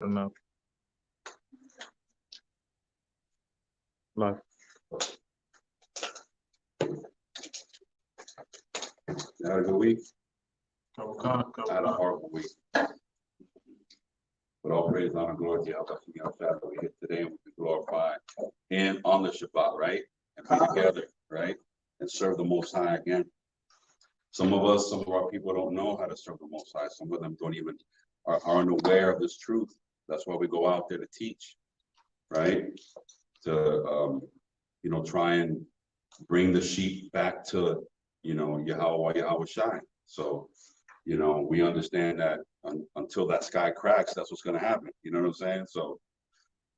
No. No. You had a good week? I had a Come. horrible week. But all praise, honor, glory to Allah, that we hit today and we can glorify and on the Shabbat, right? And be together, right? And serve the Most High again. Some of our people don't know how to serve the Most High. Some of them don't even aren't aware of this truth. That's why we go out there to teach, right? To try and bring the sheep back to Yahweh Shai. So we understand that until that sky cracks, that's what's going to happen. You know what I'm saying? So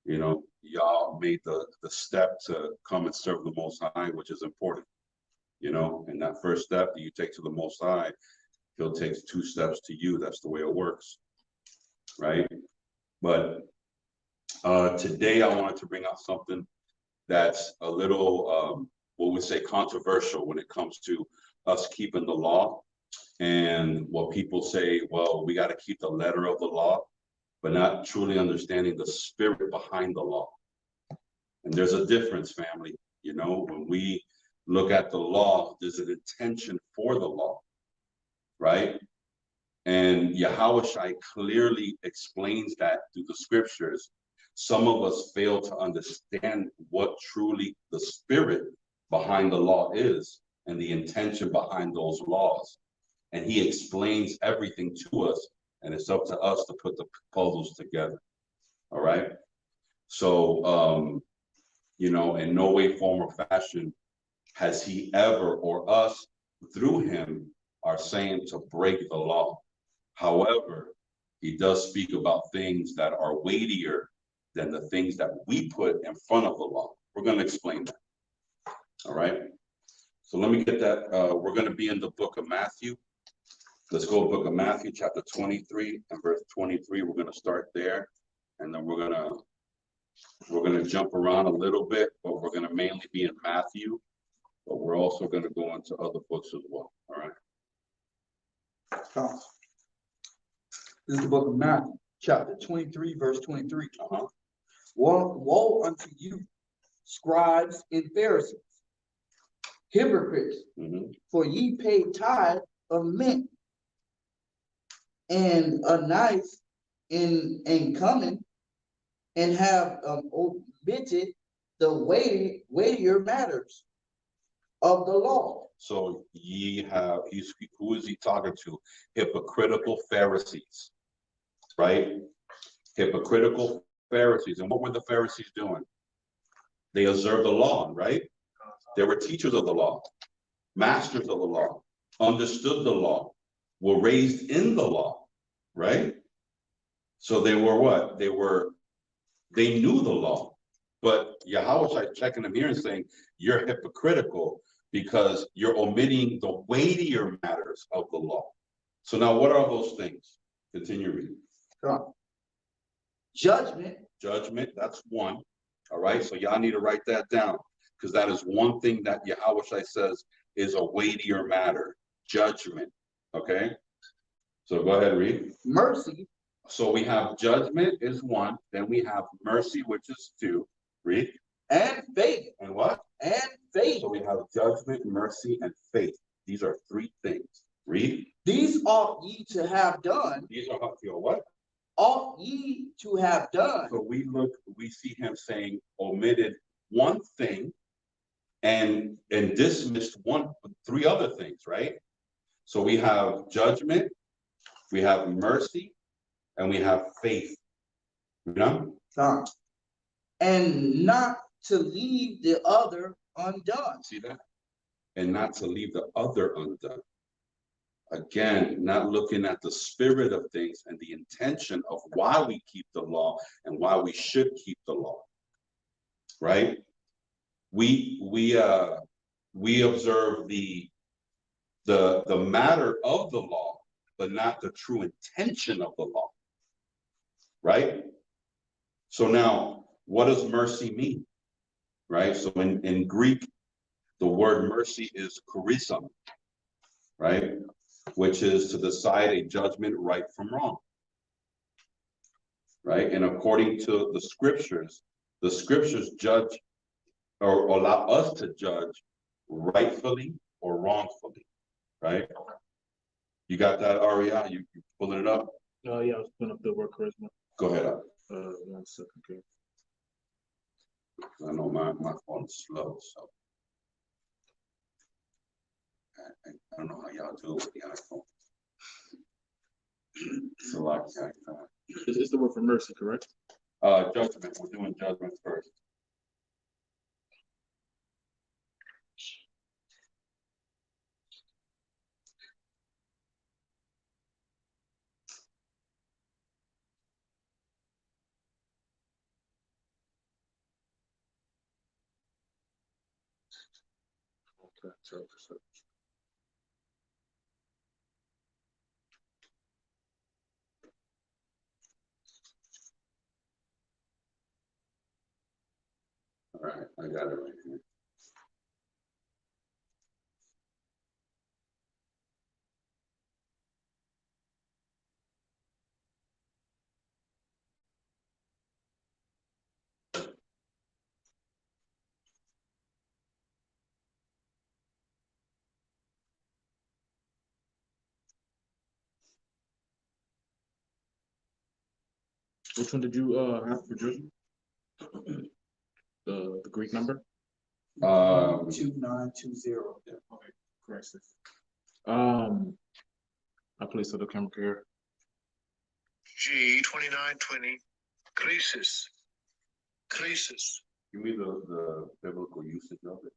y'all made the step to come and serve the Most High, which is important. And that first step that you take to the Most High, He'll take 2 steps to you. That's the way it works, right? But today I wanted to bring out something that's a little, what we say, controversial when it comes to us keeping the law. And what people say, well, we got to keep the letter of the law, but not truly understanding the spirit behind the law. And there's a difference, family. When we look at the law, there's an intention for the law, right? And Yahweh Shai clearly explains that through the scriptures. Some of us fail to understand what truly the spirit behind the law is and the intention behind those laws. And He explains everything to us, and it's up to us to put the puzzles together. All right. So, in no way, form, or fashion has He ever, or us through Him, are saying to break the law. However, He does speak about things that are weightier than the things that we put in front of the law. We're going to explain that. All right. So let me get that. We're going to be in the book of Matthew. Let's go to book of Matthew, chapter 23 and verse 23. We're going to start there, and then we're going to jump around a little bit, but we're going to mainly be in Matthew, but we're also going to go into other books as well. All right. This is the book of Matthew, chapter 23, verse 23. Woe unto you, scribes and Pharisees, hypocrites, for ye pay tithe of mint and anise and cummin, and have omitted the weightier matters of the law. So who is He talking to? Hypocritical Pharisees, right? Hypocritical Pharisees. And what were the Pharisees doing? They observed the law, right? They were teachers of the law, masters of the law, understood the law, were raised in the law, right? So they were what? They knew the law. But Yahweh is checking them here and saying, you're hypocritical because you're omitting the weightier matters of the law. So now what are those things? Continue reading. Judgment, that's one. All right, so y'all need to write that down, because that is one thing that Yahweh says is a weightier matter. Judgment. Okay? So go ahead, read. Mercy. So we have judgment is one, then we have mercy, which is 2. Read. And faith. And what? And faith. So we have judgment, mercy, and faith. These are 3 things. Read. These ought ye to have done. These are what? Ought ye to have done. So we see Him saying omitted one thing and dismissed 3 other things, right? So we have judgment, we have mercy, and we have faith. And not to leave the other undone. See that? And not to leave the other undone. Again, not looking at the spirit of things and the intention of why we keep the law and why we should keep the law, right? We observe the matter of the law, but not the true intention of the law, right? So now, what does mercy mean, right? So in Greek, the word mercy is charism, right? Which is to decide a judgment right from wrong. right? And according to the scriptures judge or allow us to judge rightfully or wrongfully, right? You got that, REI? You pulling it up? Yeah, I was putting up the word charisma. Go ahead. 1 second, okay. I know my phone's slow, so. I don't know how y'all do it with the iPhone. It's a lot. It's the word for mercy, correct? Judgment. We're doing judgment first. Okay, so. All right, I got it right here. Which one did you have for judgment? The Greek number? 2920. Okay, crisis. I place the camera here. G2920, crisis. Give me the biblical usage of it.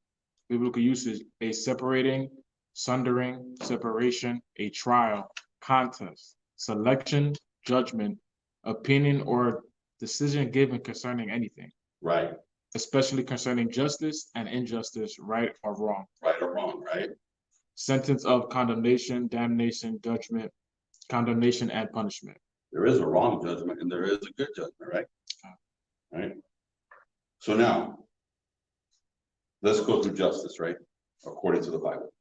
Biblical usage: a separating, sundering, separation, a trial, contest, selection, judgment, opinion, or decision given concerning anything, Right, especially concerning justice and injustice, right or wrong. right or wrong, right? Sentence of condemnation, damnation, judgment, condemnation, and punishment. There is a wrong judgment and there is a good judgment, right? Right. So now, let's go through justice, right? According to the Bible.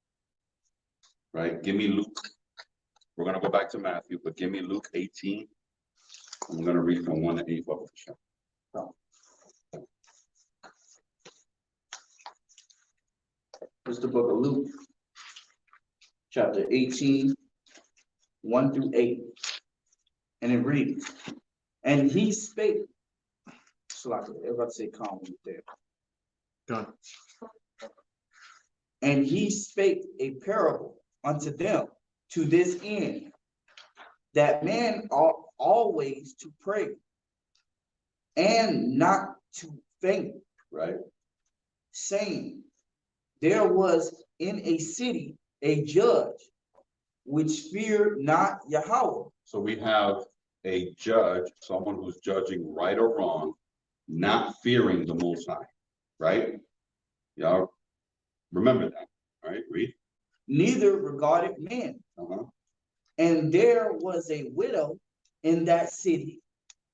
Right? Give me Luke. We're going to go back to Matthew, but give me Luke 18. I'm going to read from 1 to 8. It's the book of Luke, chapter 18, 1 through 8. And it reads, and he spake, so like everybody say calm there. Done. And he spake a parable unto them to this end, that men ought always to pray and not to faint, Right? saying, there was in a city a judge which feared not Yahweh. So we have a judge, someone who's judging right or wrong, not fearing the Most High, right? Y'all remember that, right? Read. Neither regarded men. And there was a widow in that city,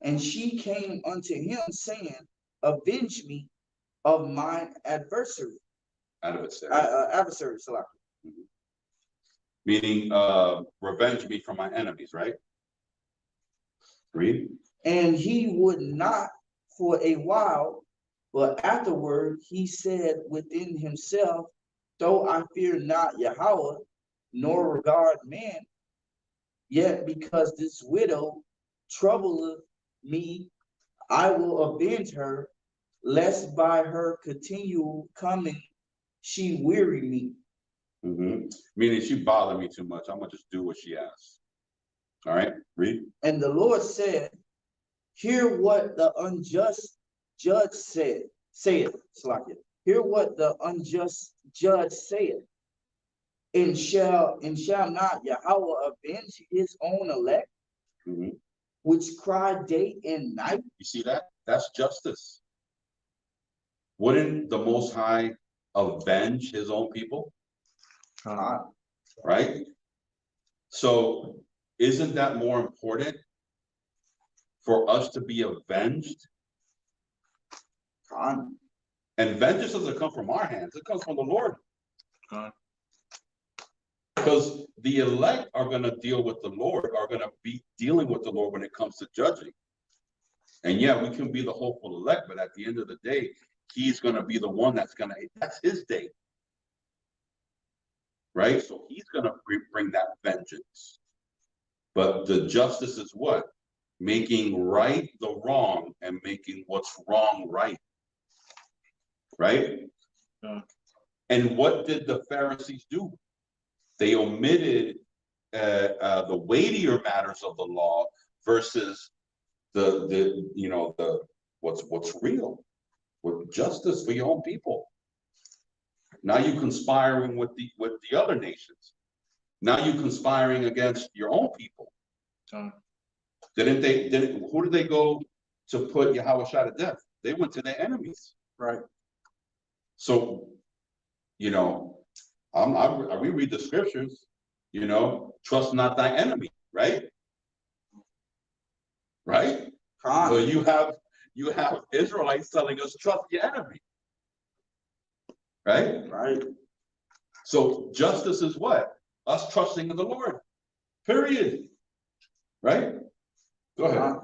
and she came unto him, saying, avenge me of mine adversary. Adversary, so Meaning, revenge me from my enemies, right? Read. And he would not for a while, but afterward he said within himself, though I fear not Yahweh, nor regard man, yet because this widow troubleth me, I will avenge her, lest by her continual coming she weary me. Meaning she bothered me too much. I'm gonna just do what she asks. All right, read. And the Lord said, hear what the unjust judge saith. Hear what the unjust judge saith. And shall not Yahweh avenge his own elect, which cry day and night? You see that? That's justice. Wouldn't the Most High avenge his own people? Right? So isn't that more important for us to be avenged? And vengeance doesn't come from our hands, it comes from the Lord. Because the elect are going to deal with the Lord, are going to be dealing with the Lord when it comes to judging. And yeah, we can be the hopeful elect, but at the end of the day, he's going to be the one that's his day. Right? So he's going to bring that vengeance. But the justice is what? Making right the wrong and making what's wrong right. Right? Yeah. And what did the Pharisees do? They omitted the weightier matters of the law versus the what's real, with justice for your own people. Now you're conspiring with the other nations. Now you're conspiring against your own people. Who did they go to put Yahweh to death? They went to their enemies. Right. So, we read the scriptures, trust not thy enemy, right? Right? So you have Israelites telling us trust your enemy. Right? Right. So justice is what? Us trusting in the Lord. Period. Right? Go ahead.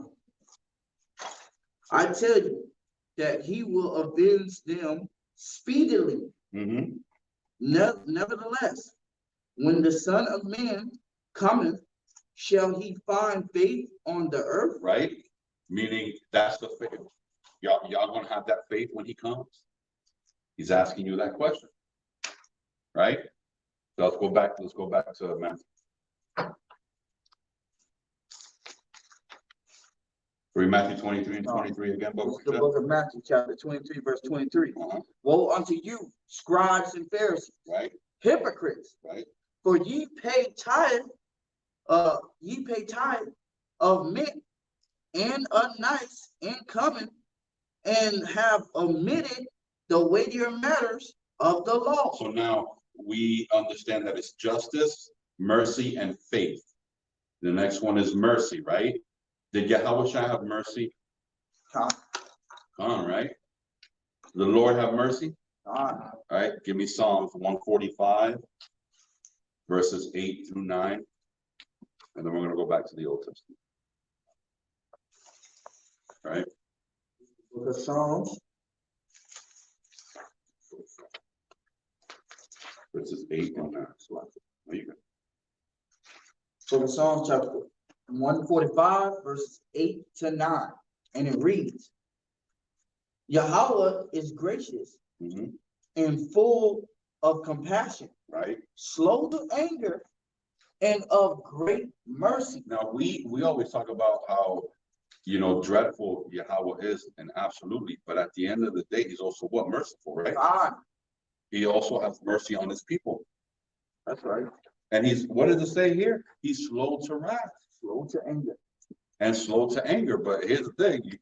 I tell you that he will avenge them speedily. Mm-hmm. Nevertheless, when the Son of Man cometh, shall he find faith on the earth? Right? Meaning that's the faith. Y'all gonna have that faith when he comes? He's asking you that question. Right? So let's go back to Matthew. Read Matthew 23 and 23 again, the book of Matthew, chapter 23, verse 23. Woe unto you, scribes and Pharisees, right? Hypocrites, right? For ye pay tithe of mint and anise and cummin, and have omitted the weightier matters of the law. So now we understand that it's justice, mercy, and faith. The next one is mercy, right? Did Yahweh have mercy? On, right? The Lord have mercy? All right, give me Psalms 145, verses 8 through 9. And then we're going to go back to the Old Testament. All right? Book of Psalms. Verses 8 and 9. There you go. So the Psalms chapter 145, verses 8 to 9. And it reads, Yahweh is gracious and full of compassion, right? Slow to anger and of great mercy. Now we always talk about how dreadful Yahweh is, and absolutely, but at the end of the day, he's also what? Merciful, right? He also has mercy on his people. That's right. And what does it say here? He's slow to wrath. Slow to anger. And slow to anger. But here's the thing, you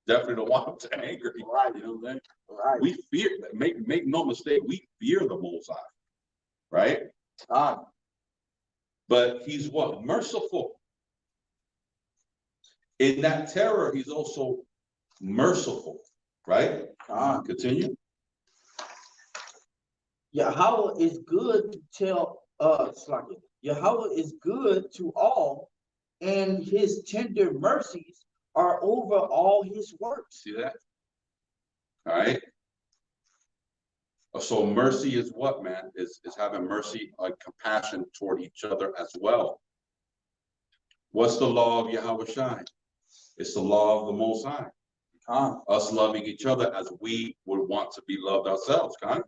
definitely don't want him to anger. Right. You know what I'm saying? Right. We fear, make no mistake, we fear the Most High. Right? But he's what? Merciful. In that terror, he's also merciful. Right? Continue. Yahweh is good to tell Yahweh is good to all, and his tender mercies are over all his works. See that? All right. So mercy is what, man? Is having mercy, like compassion toward each other as well. What's the law of Yahweh Shai? It's the law of the Most High. Us loving each other as we would want to be loved ourselves, Now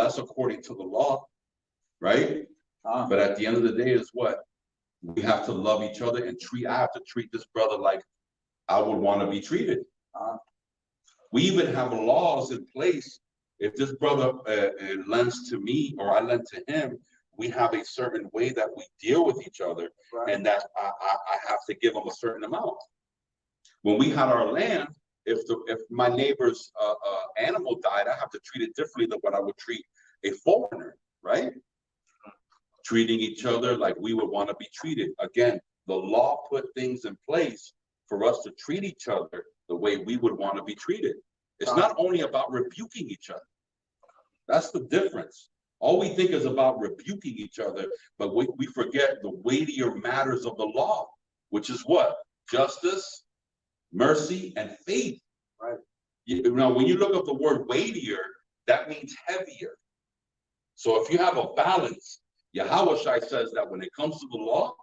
that's according to the law, right? But at the end of the day, is what? We have to love each other and I have to treat this brother like I would want to be treated. We even have laws in place. If this brother lends to me or I lend to him, we have a certain way that we deal with each other, and that I have to give him a certain amount. When we had our land, if my neighbor's animal died, I have to treat it differently than what I would treat a foreigner, right? Treating each other like we would want to be treated. Again, the law put things in place for us to treat each other the way we would want to be treated. It's not only about rebuking each other. That's the difference. All we think is about rebuking each other, but we forget the weightier matters of the law, which is what? justice, mercy, and faith. Right. You know, when you look up the word weightier, that means heavier. So if you have a balance, Yahweh Shai says that when it comes to the law,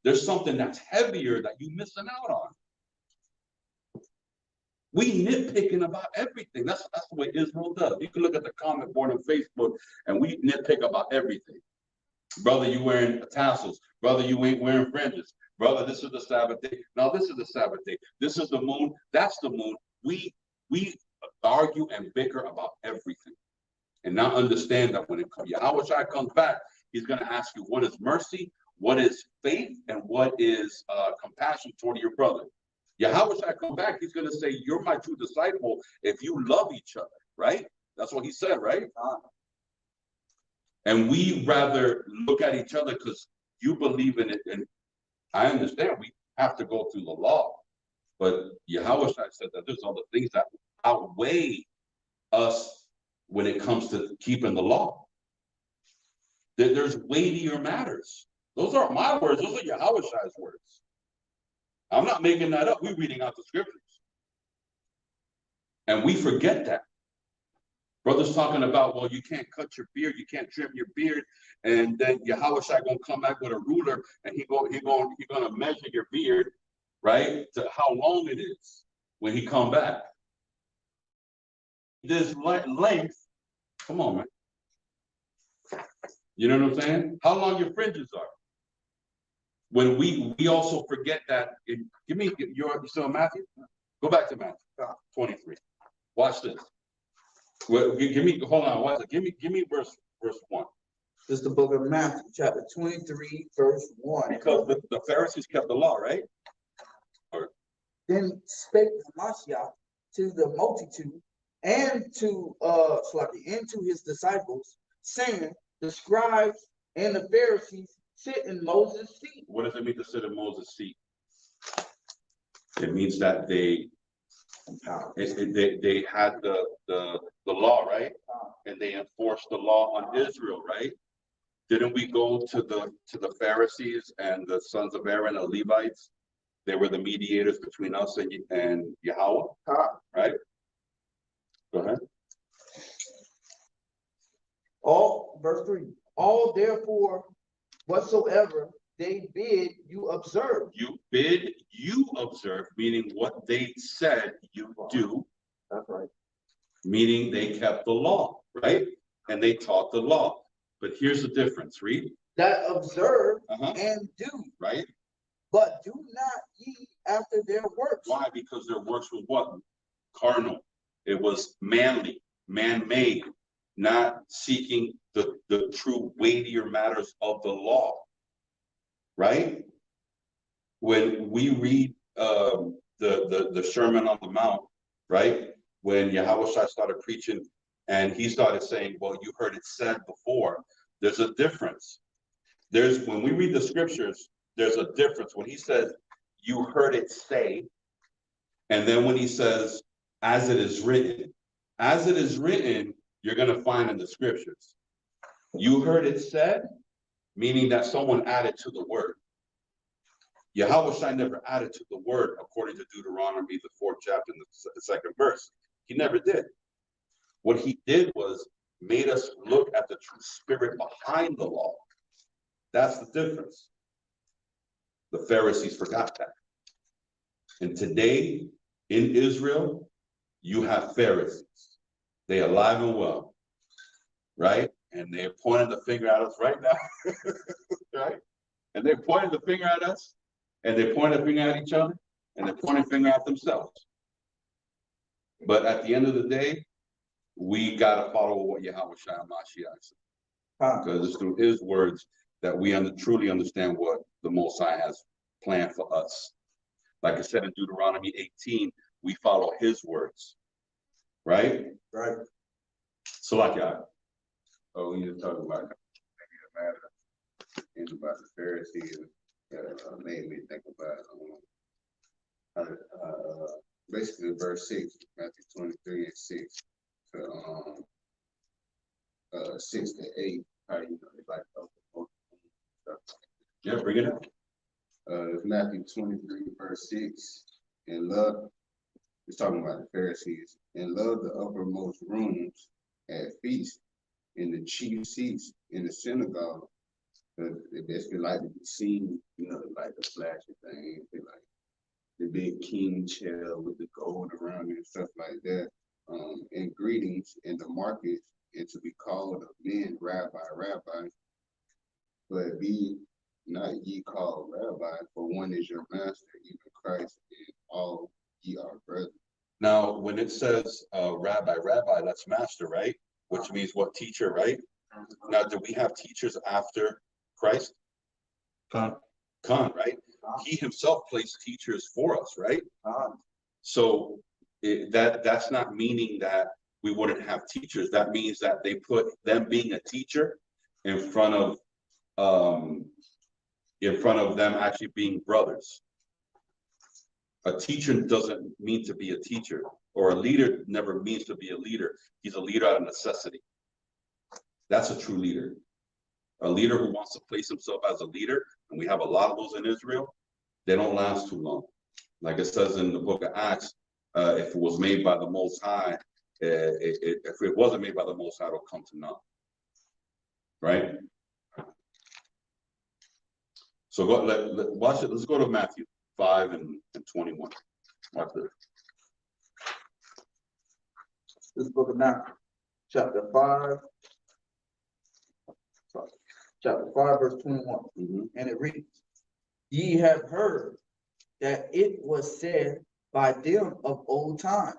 there's something that's heavier that you're missing out on. We nitpicking about everything. That's the way Israel does. You can look at the comment board on Facebook and we nitpick about everything. Brother, you wearing tassels. Brother, you ain't wearing fringes. Brother, this is the Sabbath day. No, this is the Sabbath day. This is the moon. That's the moon. We argue and bicker about everything. And not understand that when it comes, Yahweh Shai comes back, he's going to ask you what is mercy, what is faith, and what is compassion toward your brother. Yahweh Shai come back, he's going to say, you're my true disciple if you love each other, right? That's what he said, right? And we rather look at each other because you believe in it. And I understand we have to go through the law. But Yahweh Shai said that there's other things that outweigh us when it comes to keeping the law. There's weightier matters. Those aren't my words. Those are Yahweh Shai's words. I'm not making that up. We're reading out the scriptures. And we forget that. Brothers talking about, well, you can't cut your beard, you can't trim your beard, and then Yahweh Shai gonna come back with a ruler, and he's gonna measure your beard, right, to how long it is when he come back. This length, come on, man. You know what I'm saying? How long your fringes are. When we also forget that. Give me you still in Matthew? Go back to Matthew 23. Watch this. Well, give me, hold on, watch it. Give me verse 1. This is the book of Matthew, chapter 23, verse 1. Because the Pharisees kept the law, right? Then spake Hamashiach to the multitude and to his disciples, saying, the scribes and the Pharisees sit in Moses' seat. What does it mean to sit in Moses' seat? It means that they had the law, right? And they enforced the law on Israel, right? Didn't we go to the Pharisees and the sons of Aaron, the Levites? They were the mediators between us and Yahweh, right? Go ahead. Verse 3. All therefore whatsoever they bid you observe. You observe, meaning what they said you do. That's right. Meaning they kept the law, right? And they taught the law. But here's the difference, read. That observe and do. Right? But do not ye after their works. Why? Because their works was what? Carnal. It was manly, man-made, not seeking the true weightier matters of the law. Right? When we read the Sermon on the Mount, right? When Yahweh Shai started preaching and he started saying, well, you heard it said before, there's a difference. When we read the scriptures, there's a difference. When he says, you heard it say, and then when he says, as it is written, you're going to find in the scriptures. You heard it said, meaning that someone added to the word. Yahweh Shai never added to the word according to Deuteronomy, the 4th chapter, and the 2nd verse. He never did. What he did was made us look at the true spirit behind the law. That's the difference. The Pharisees forgot that. And today in Israel, you have Pharisees. They are alive and well, right? And they're pointing the finger at us right now, right? And they're pointing the finger at us, and they're pointing the finger at each other, and they're pointing the finger at themselves. But at the end of the day, we got to follow what Yahweh Shai Mashiach said. Because it's through his words that we truly understand what the Most High has planned for us. Like I said in Deuteronomy 18, we follow his words. Right? Right. So like we need to talk about the matter about the Pharisees made me think about basically verse 6, Matthew 23 and 6 to 6 to 8. How you know they like stuff. Yeah, bring it up. It's Matthew 23, verse 6. And love, it's talking about the Pharisees, and love the uppermost rooms at feasts, in the chief seats in the synagogue. They basically like to be seen, like the flashy things. They like the big king chair with the gold around it and stuff like that. And greetings in the markets, and to be called of men, rabbi, rabbi. But be not ye called rabbi, for one is your master, even Christ, and all ye are brethren. Now, when it says rabbi, that's master, right? Which means what? Teacher, right? Now, do we have teachers after Christ? Con. Khan, right? He himself placed teachers for us, right? So that's not meaning that we wouldn't have teachers. That means that they put them being a teacher in front of them actually being brothers. A teacher doesn't mean to be a teacher, or a leader never means to be a leader. He's a leader out of necessity. That's a true leader. A leader who wants to place himself as a leader, and we have a lot of those in Israel, they don't last too long. Like it says in the book of Acts, if it was made by the Most High, if it wasn't made by the Most High, it'll come to naught. Right? So watch it. Let's go to Matthew 5 and 21. Watch this. This book of Matthew, chapter 5, verse 21. And it reads, ye have heard that it was said by them of old time,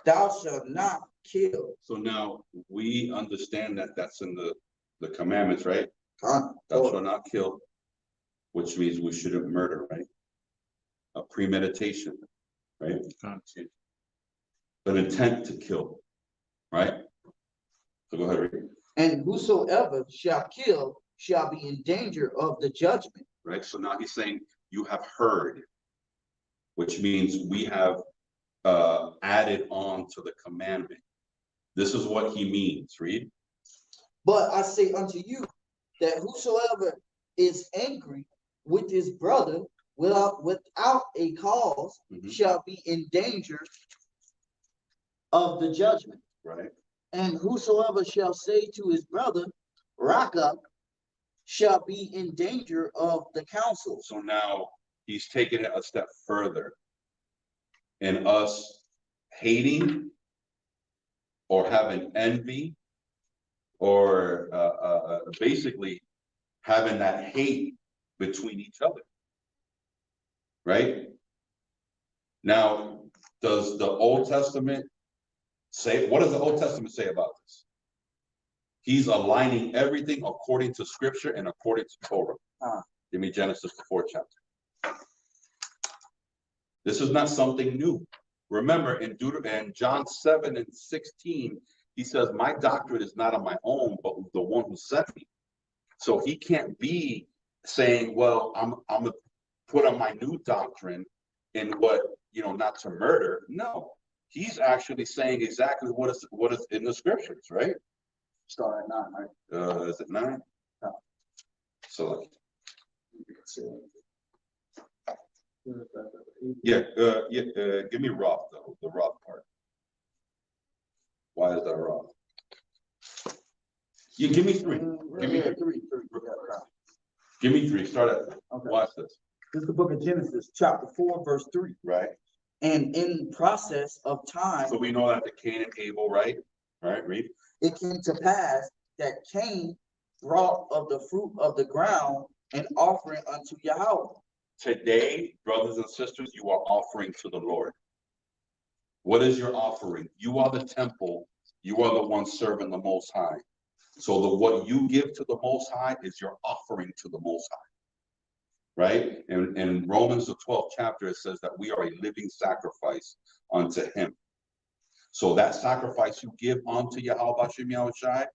thou shalt not kill. So now we understand that that's in the commandments, right? Huh? Thou shalt not kill, which means we shouldn't murder, right? A premeditation, right? Con. An intent to kill, right? So go ahead, read. And whosoever shall kill shall be in danger of the judgment. Right? So now he's saying you have heard, which means we have added on to the commandment. This is what he means. Read. But I say unto you that whosoever is angry with his brother without a cause shall be in danger of the judgment. Right. And whosoever shall say to his brother, rock up, shall be in danger of the council. So now he's taking it a step further. And us hating or having envy or basically having that hate between each other. Right? Now, does the Old Testament say, what does the Old Testament say about this? He's aligning everything according to scripture and according to Torah. Give me Genesis, the 4th chapter. This is not something new. Remember in John 7 and 16, he says, my doctrine is not of my own, but the one who sent me. So he can't be saying, well, I'm gonna put on my new doctrine in what, not to murder. No, he's actually saying exactly what is in the scriptures, right? Start at 9, right? Is it 9? No. So give me Roth though, the Roth part. Why is that Roth? You give me 3. Give me 3. Give me 3. Start at. Okay. Watch this. This is the book of Genesis, chapter 4, verse 3. Right. And in process of time. So we know that the Cain and Abel, right? All right, read. It came to pass that Cain brought of the fruit of the ground an offering unto Yahweh. Today, brothers and sisters, you are offering to the Lord. What is your offering? You are the temple. You are the one serving the Most High. So what you give to the Most High is your offering to the Most High. Right? And in Romans, the 12th chapter, it says that we are a living sacrifice unto him. So that sacrifice you give unto Yahweh Hashem Yahushai,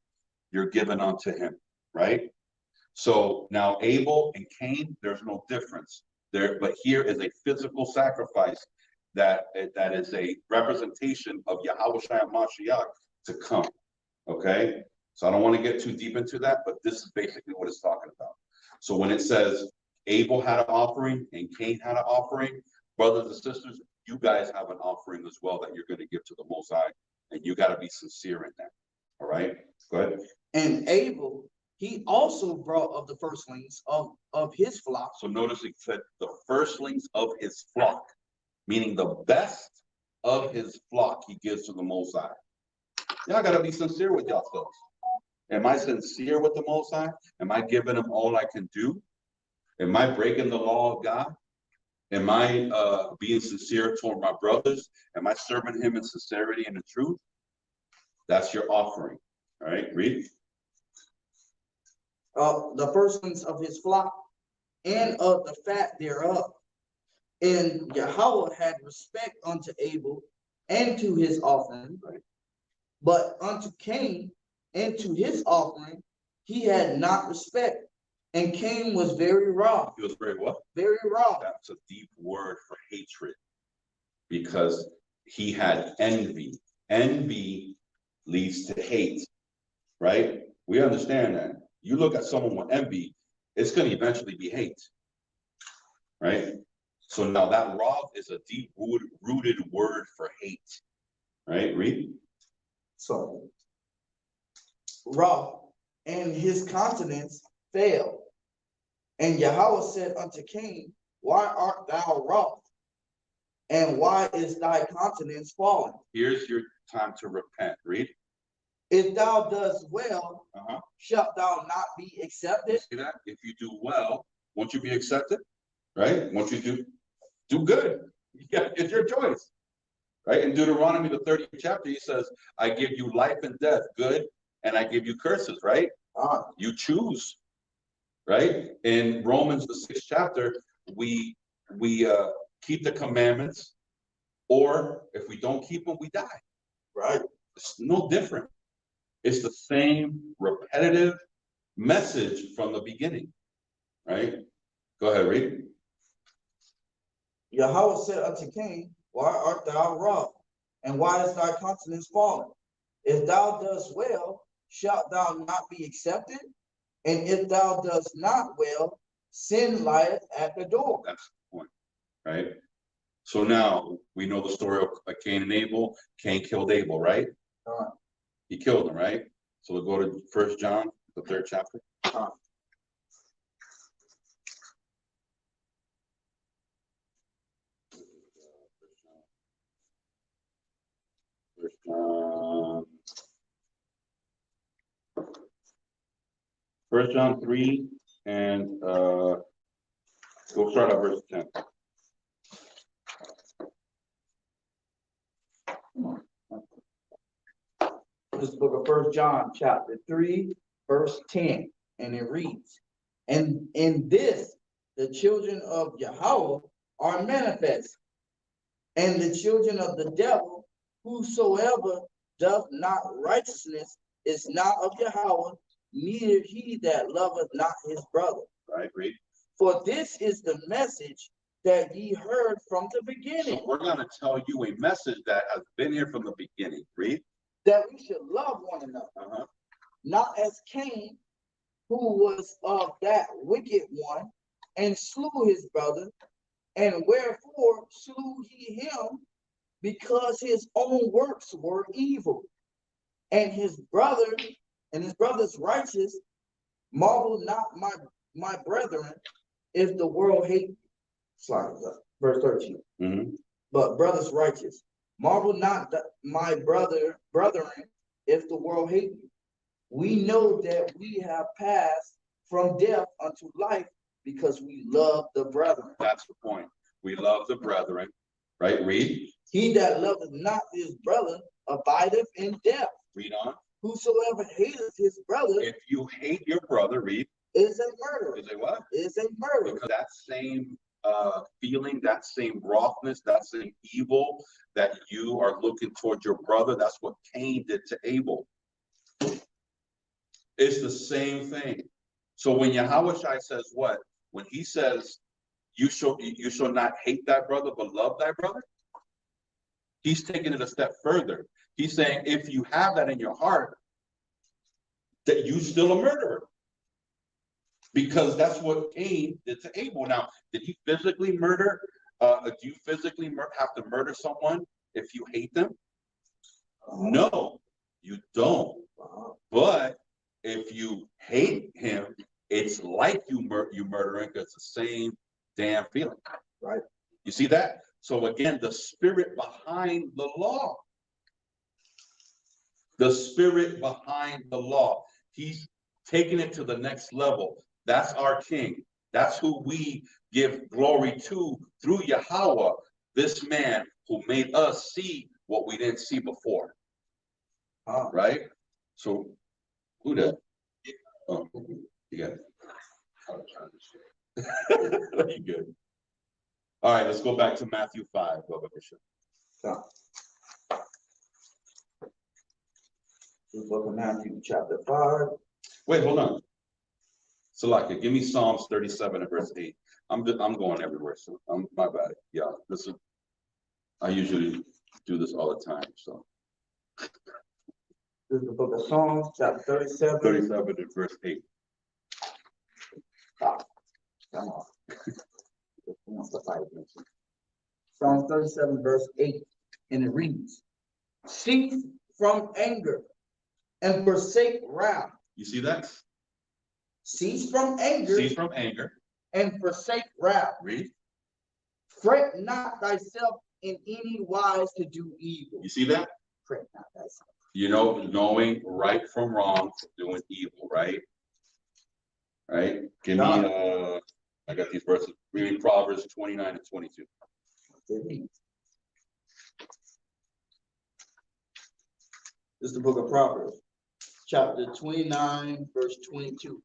you're given unto him, right? So now Abel and Cain, there's no difference there, but here is a physical sacrifice that is a representation of Yahweh Mashiach to come. Okay, so I don't want to get too deep into that, but this is basically what it's talking about. So when it says Abel had an offering and Cain had an offering. Brothers and sisters, you guys have an offering as well that you're going to give to the Most High, and you got to be sincere in that. All right, go ahead. And Abel, he also brought of the firstlings of his flock. So notice he said the firstlings of his flock, meaning the best of his flock he gives to the Most High. Y'all got to be sincere with yourselves. Am I sincere with the Most High? Am I giving him all I can do? Am I breaking the law of God? Am I being sincere toward my brothers? Am I serving him in sincerity and in truth? That's your offering. All right, read. The firstlings of his flock and of the fat thereof. And Yahweh had respect unto Abel and to his offering, Right. but unto Cain and to his offering he had not respect. And Cain was very wroth. He was very what? Very wroth. That's a deep word for hatred, because he had envy. Envy leads to hate, right? We understand that. You look at someone with envy, it's going to eventually be hate, right? So now that wrath is a deep rooted word for hate, right? Read. So wrath, and his countenance failed. And Yahweh said unto Cain, why art thou wroth? And why is thy countenance fallen? Here's your time to repent. Read. If thou dost well, Uh-huh. shalt thou not be You accepted? see that? If you do well, won't you be accepted? Right? Won't you do good? Yeah, it's your choice. Right? In Deuteronomy, the 30th chapter, he says, I give you life and death, good, and I give you curses, right? You choose. Right? In Romans, the 6th chapter, we keep the commandments, or if we don't keep them, we die. Right? It's no different. It's the same repetitive message from the beginning. Right? Go ahead, read. Yahweh said unto Cain, why art thou wroth? And why is thy countenance fallen? If thou dost well, shalt thou not be accepted? And if thou dost not well, sin lieth at the door. That's the point, right? So now we know the story of Cain and Abel. Cain killed Abel, right? He killed him, right? So we'll go to 1 John, the 3rd chapter. First John 3, and we'll start at verse 10. This book of 1 John chapter 3, verse 10, and it reads, and in this the children of Yahweh are manifest, and the children of the devil, whosoever doth not righteousness is not of Yahweh, neither he that loveth not his brother. Right, read. For this is the message that ye heard from the beginning, So we're going to tell you a message that has been here from the beginning. Read. that we should love one another, Uh-huh. not as Cain, who was of that wicked one, and slew his brother. And wherefore slew he him? Because his own works were evil, and his brother's righteous. Marvel not, my brethren, if the world hate you. Sorry, verse 13. Mm-hmm. But brothers righteous, marvel not, my brethren, if the world hate you. We know that we have passed from death unto life, because we love the brethren. That's the point. We love the brethren. Right, read. He that loveth not his brother abideth in death. Read on. Whosoever hateth his brother If you hate your brother, read. is a murderer. Is it what? Is a murderer. Because that same feeling, that same wrothness, that same evil that you are looking toward your brother, that's what Cain did to Abel. It's the same thing. So when Yahweh Shai says what? When he says, you shall not hate thy brother, but love thy brother, he's taking it a step further. He's saying, if you have that in your heart, that you still a murderer. Because that's what Cain did to Abel. Now, did he physically murder? Do you physically have to murder someone if you hate them? No, you don't. But if you hate him, it's like you murdering, because it's the same damn feeling. Right. You see that? So again, the spirit behind the law. The spirit behind the law. He's taking it to the next level. That's our king. That's who we give glory to through Yahweh, this man who made us see what we didn't see before. Right? So, who that? Oh, you got it. You good. All right, let's go back to Matthew 5, Brother Bishop. The book of Matthew, chapter 5. Wait, hold on. Salaka, give me Psalms 37 and verse 8. I'm going everywhere, so my bad. Yeah, this is, I usually do this all the time. So This is the book of Psalms, chapter 37. 37 and verse 8. Come on. Psalms 37, verse 8, and it reads, cease from anger and forsake wrath. You see that? Cease from anger. Cease from anger. And forsake wrath. Read. Fret not thyself in any wise to do evil. You see that? Fret not thyself. You know, knowing right from wrong, doing evil, right? Right? Give me, I got these verses. Reading Proverbs 29 and 22. This is the book of Proverbs, chapter 29, verse 22.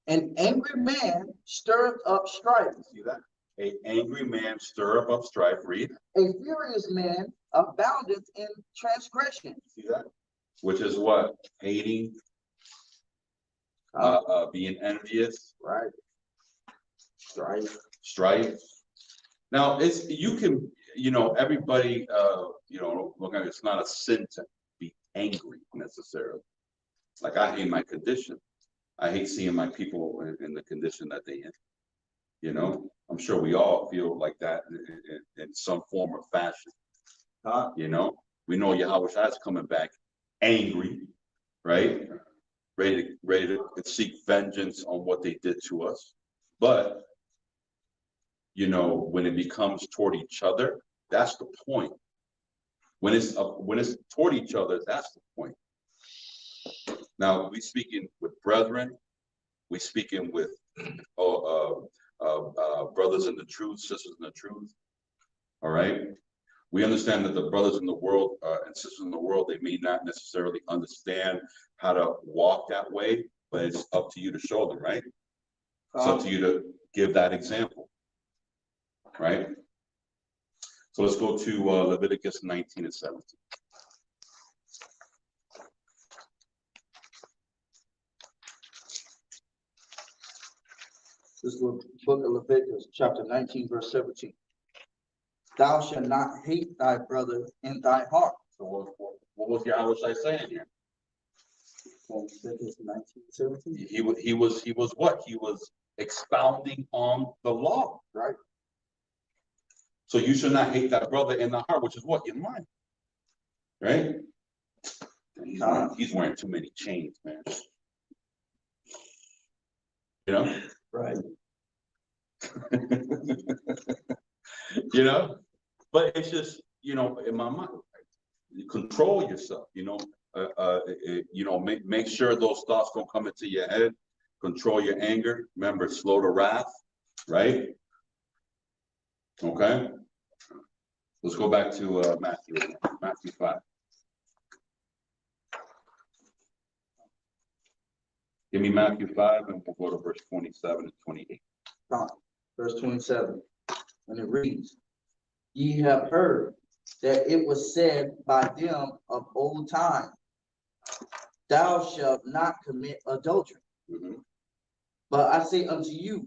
An angry man stirreth up strife. See that? An angry man stirreth up strife. Read. A furious man aboundeth in transgression. See that? Which is what? Hating, being envious. Right. Strife. Now it's, you can, you know, everybody, you know, look at it, it's not a sin to be angry necessarily. Like, I hate my condition. I hate seeing my people in the condition that they in. You know, I'm sure we all feel like that in some form or fashion. You know, we know Yahweh Shai is coming back angry, right? Ready to seek vengeance on what they did to us. But you know, when it becomes toward each other, that's the point. When it's toward each other, that's the point. Now, we speaking with brethren, we speaking with brothers in the truth, sisters in the truth. All right. We understand that the brothers in the world and sisters in the world, they may not necessarily understand how to walk that way, but it's up to you to show them, right? It's up to you to give that example. Right? So let's go to Leviticus 19 and 17. This is the book of Leviticus, chapter 19, verse 17. Thou shalt not hate thy brother in thy heart. So what was Yahweh Shai saying here? Leviticus 19, 17. He was what? He was expounding on the law, right? So you should not hate that brother in the heart, which is what? Your mind. Right? He's wearing too many chains, man. You know? Right. You know? But it's just, you know, in my mind, you control yourself, you know. You know, make sure those thoughts don't come into your head. Control your anger. Remember, slow to wrath, right? Okay. Let's go back to Matthew 5. Give me Matthew 5 and we'll go to verse 27 and 28. Verse 27. And it reads, ye have heard that it was said by them of old time, thou shalt not commit adultery. But I say unto you,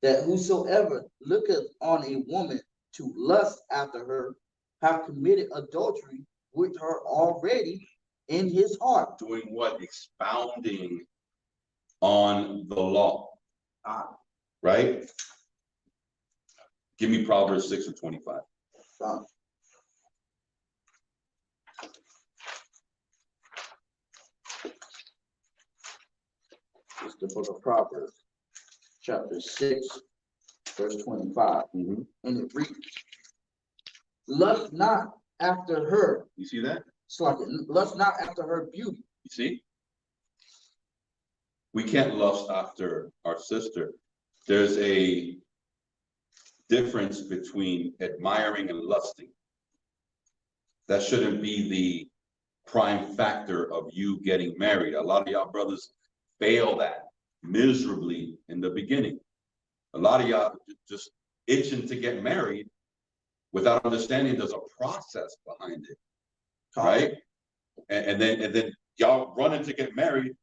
that whosoever looketh on a woman to lust after her, have committed adultery with her already in his heart. Doing what? Expounding on the law. right? Give me Proverbs 6:25. It's the book of Proverbs, chapter 6, verse 25. Mhm. And it reads, lust not after her, You see that? lust not after her beauty. You see? We can't lust after our sister. There's a difference between admiring and lusting. That shouldn't be the prime factor of you getting married. A lot of y'all brothers fail that miserably in the beginning. A lot of y'all just itching to get married without understanding there's a process behind it, right? And then y'all running to get married.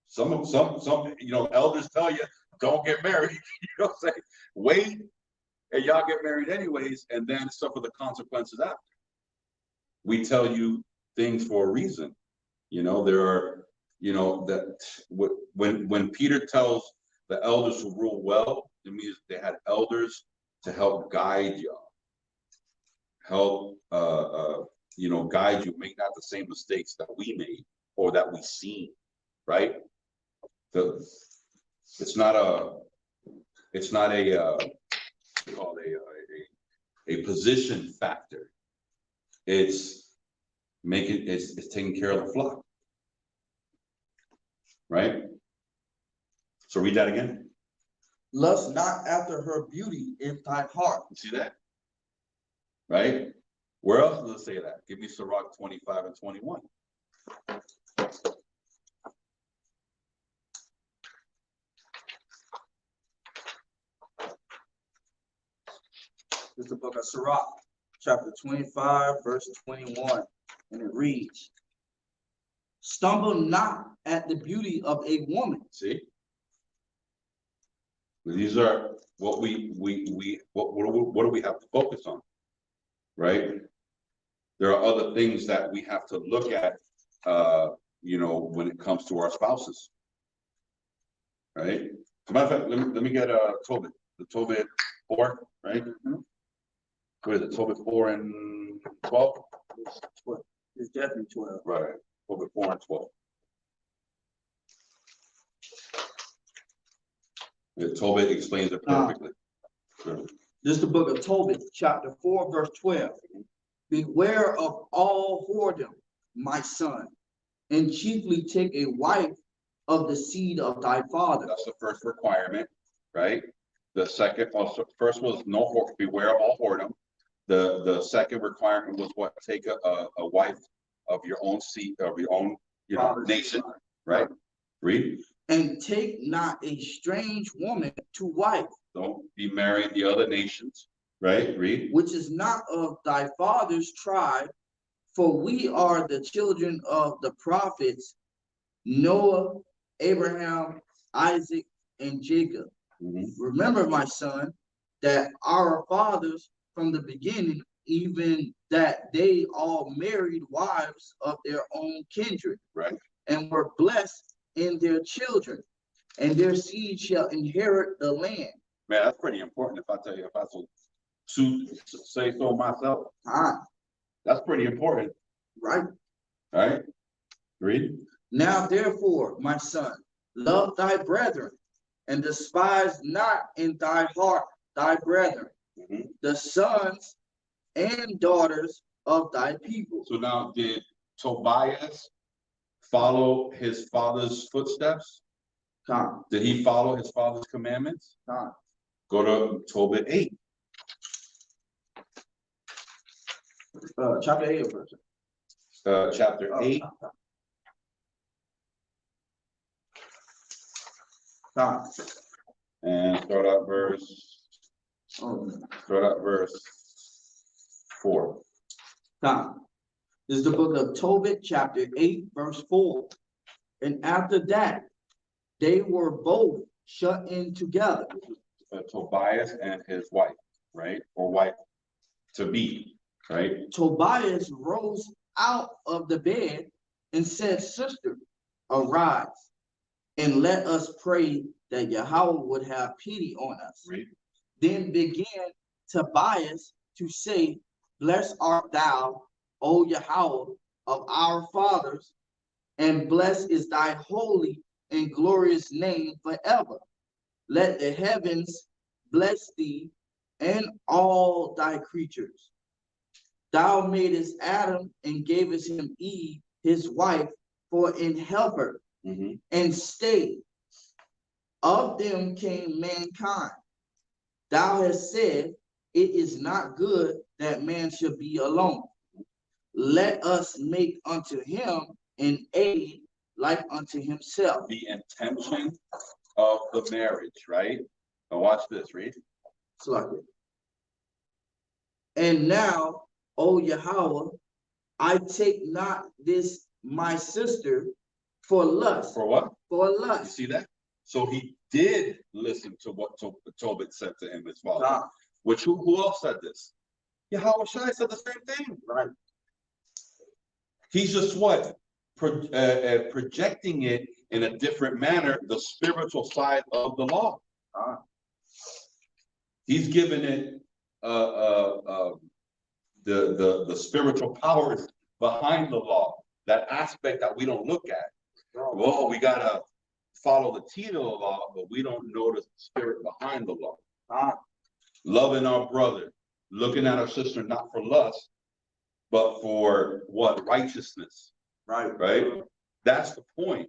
Some elders tell you don't get married. You know what I'm saying? Wait, and y'all get married anyways, and then suffer the consequences after. We tell you things for a reason. There are, that when Peter tells the elders to rule well, it means they had elders to help guide y'all, help guide you, make not the same mistakes that we made or that we seen, right? It's not a position factor. It's taking care of the flock, right? So read that again. Lust not after her beauty in thy heart. You see that? Right? Where else does it say that? Give me Sirach 25 and 21. This is the book of Sirach, chapter 25, verse 21. And it reads, stumble not at the beauty of a woman. See? These are what what do we have to focus on? Right? There are other things that we have to look at, when it comes to our spouses. Right? As a matter of fact, let me get Tobit. The Tobit 4, right? What is it? Tobit 4 and 12? It's definitely 12. Right. Tobit 4 and 12. Yeah, Tobit explains it perfectly. This is the book of Tobit, chapter 4, verse 12. Beware of all whoredom, my son, and chiefly take a wife of the seed of thy father. That's the first requirement, right? The second, first was beware of all whoredom. The second requirement was what? Take a wife of your own seed, of your own nation, right? Read. And take not a strange woman to wife. Don't be marrying the other nations, right? Read. Which is not of thy father's tribe, for we are the children of the prophets Noah, Abraham, Isaac, and Jacob. Remember, my son, that our fathers from the beginning, even that they all married wives of their own kindred, right, and were blessed in their children, and their seed shall inherit the land. Man, that's pretty important. If I tell you, if I say so myself, that's pretty important, right? Right. Read. Now, therefore, my son, love thy brethren, and despise not in thy heart thy brethren, the sons and daughters of thy people. So now, did Tobias follow his father's footsteps? Did he follow his father's commandments? Go to Tobit 8. Chapter 8 verse. Chapter 8. And start out verse 4. This is the book of Tobit, chapter 8, verse 4. And after that, they were both shut in together. Tobias and his wife, right? Or wife to be, right? Tobias rose out of the bed and said, sister, arise, and let us pray that Yahweh would have pity on us. Read. Then began Tobias to say, Blessed art thou, O Yahweh of our fathers, and blessed is thy holy and glorious name forever. Let the heavens bless thee and all thy creatures. Thou madest Adam and gavest him Eve, his wife, for an helper and stay. Of them came mankind. Thou hast said, it is not good that man should be alone. Let us make unto him an aid like unto himself. The intention of the marriage, right? Now watch this, read. Slack. And now, O Yahweh, I take not this my sister for lust. For what? For You lust. see that? So he did listen to what Tobit said to him, his father. Ah. Which who else said this? Yahweh Shai said the same thing. Right. He's just what? Projecting it in a different manner, the spiritual side of the law. Ah. He's given it the spiritual powers behind the law, that aspect that we don't look at. Well, we gotta follow the teeth of the law, but we don't know the spirit behind the law. Ah. Loving our brother, looking at our sister not for lust, but for what? Righteousness. Right. Right? That's the point.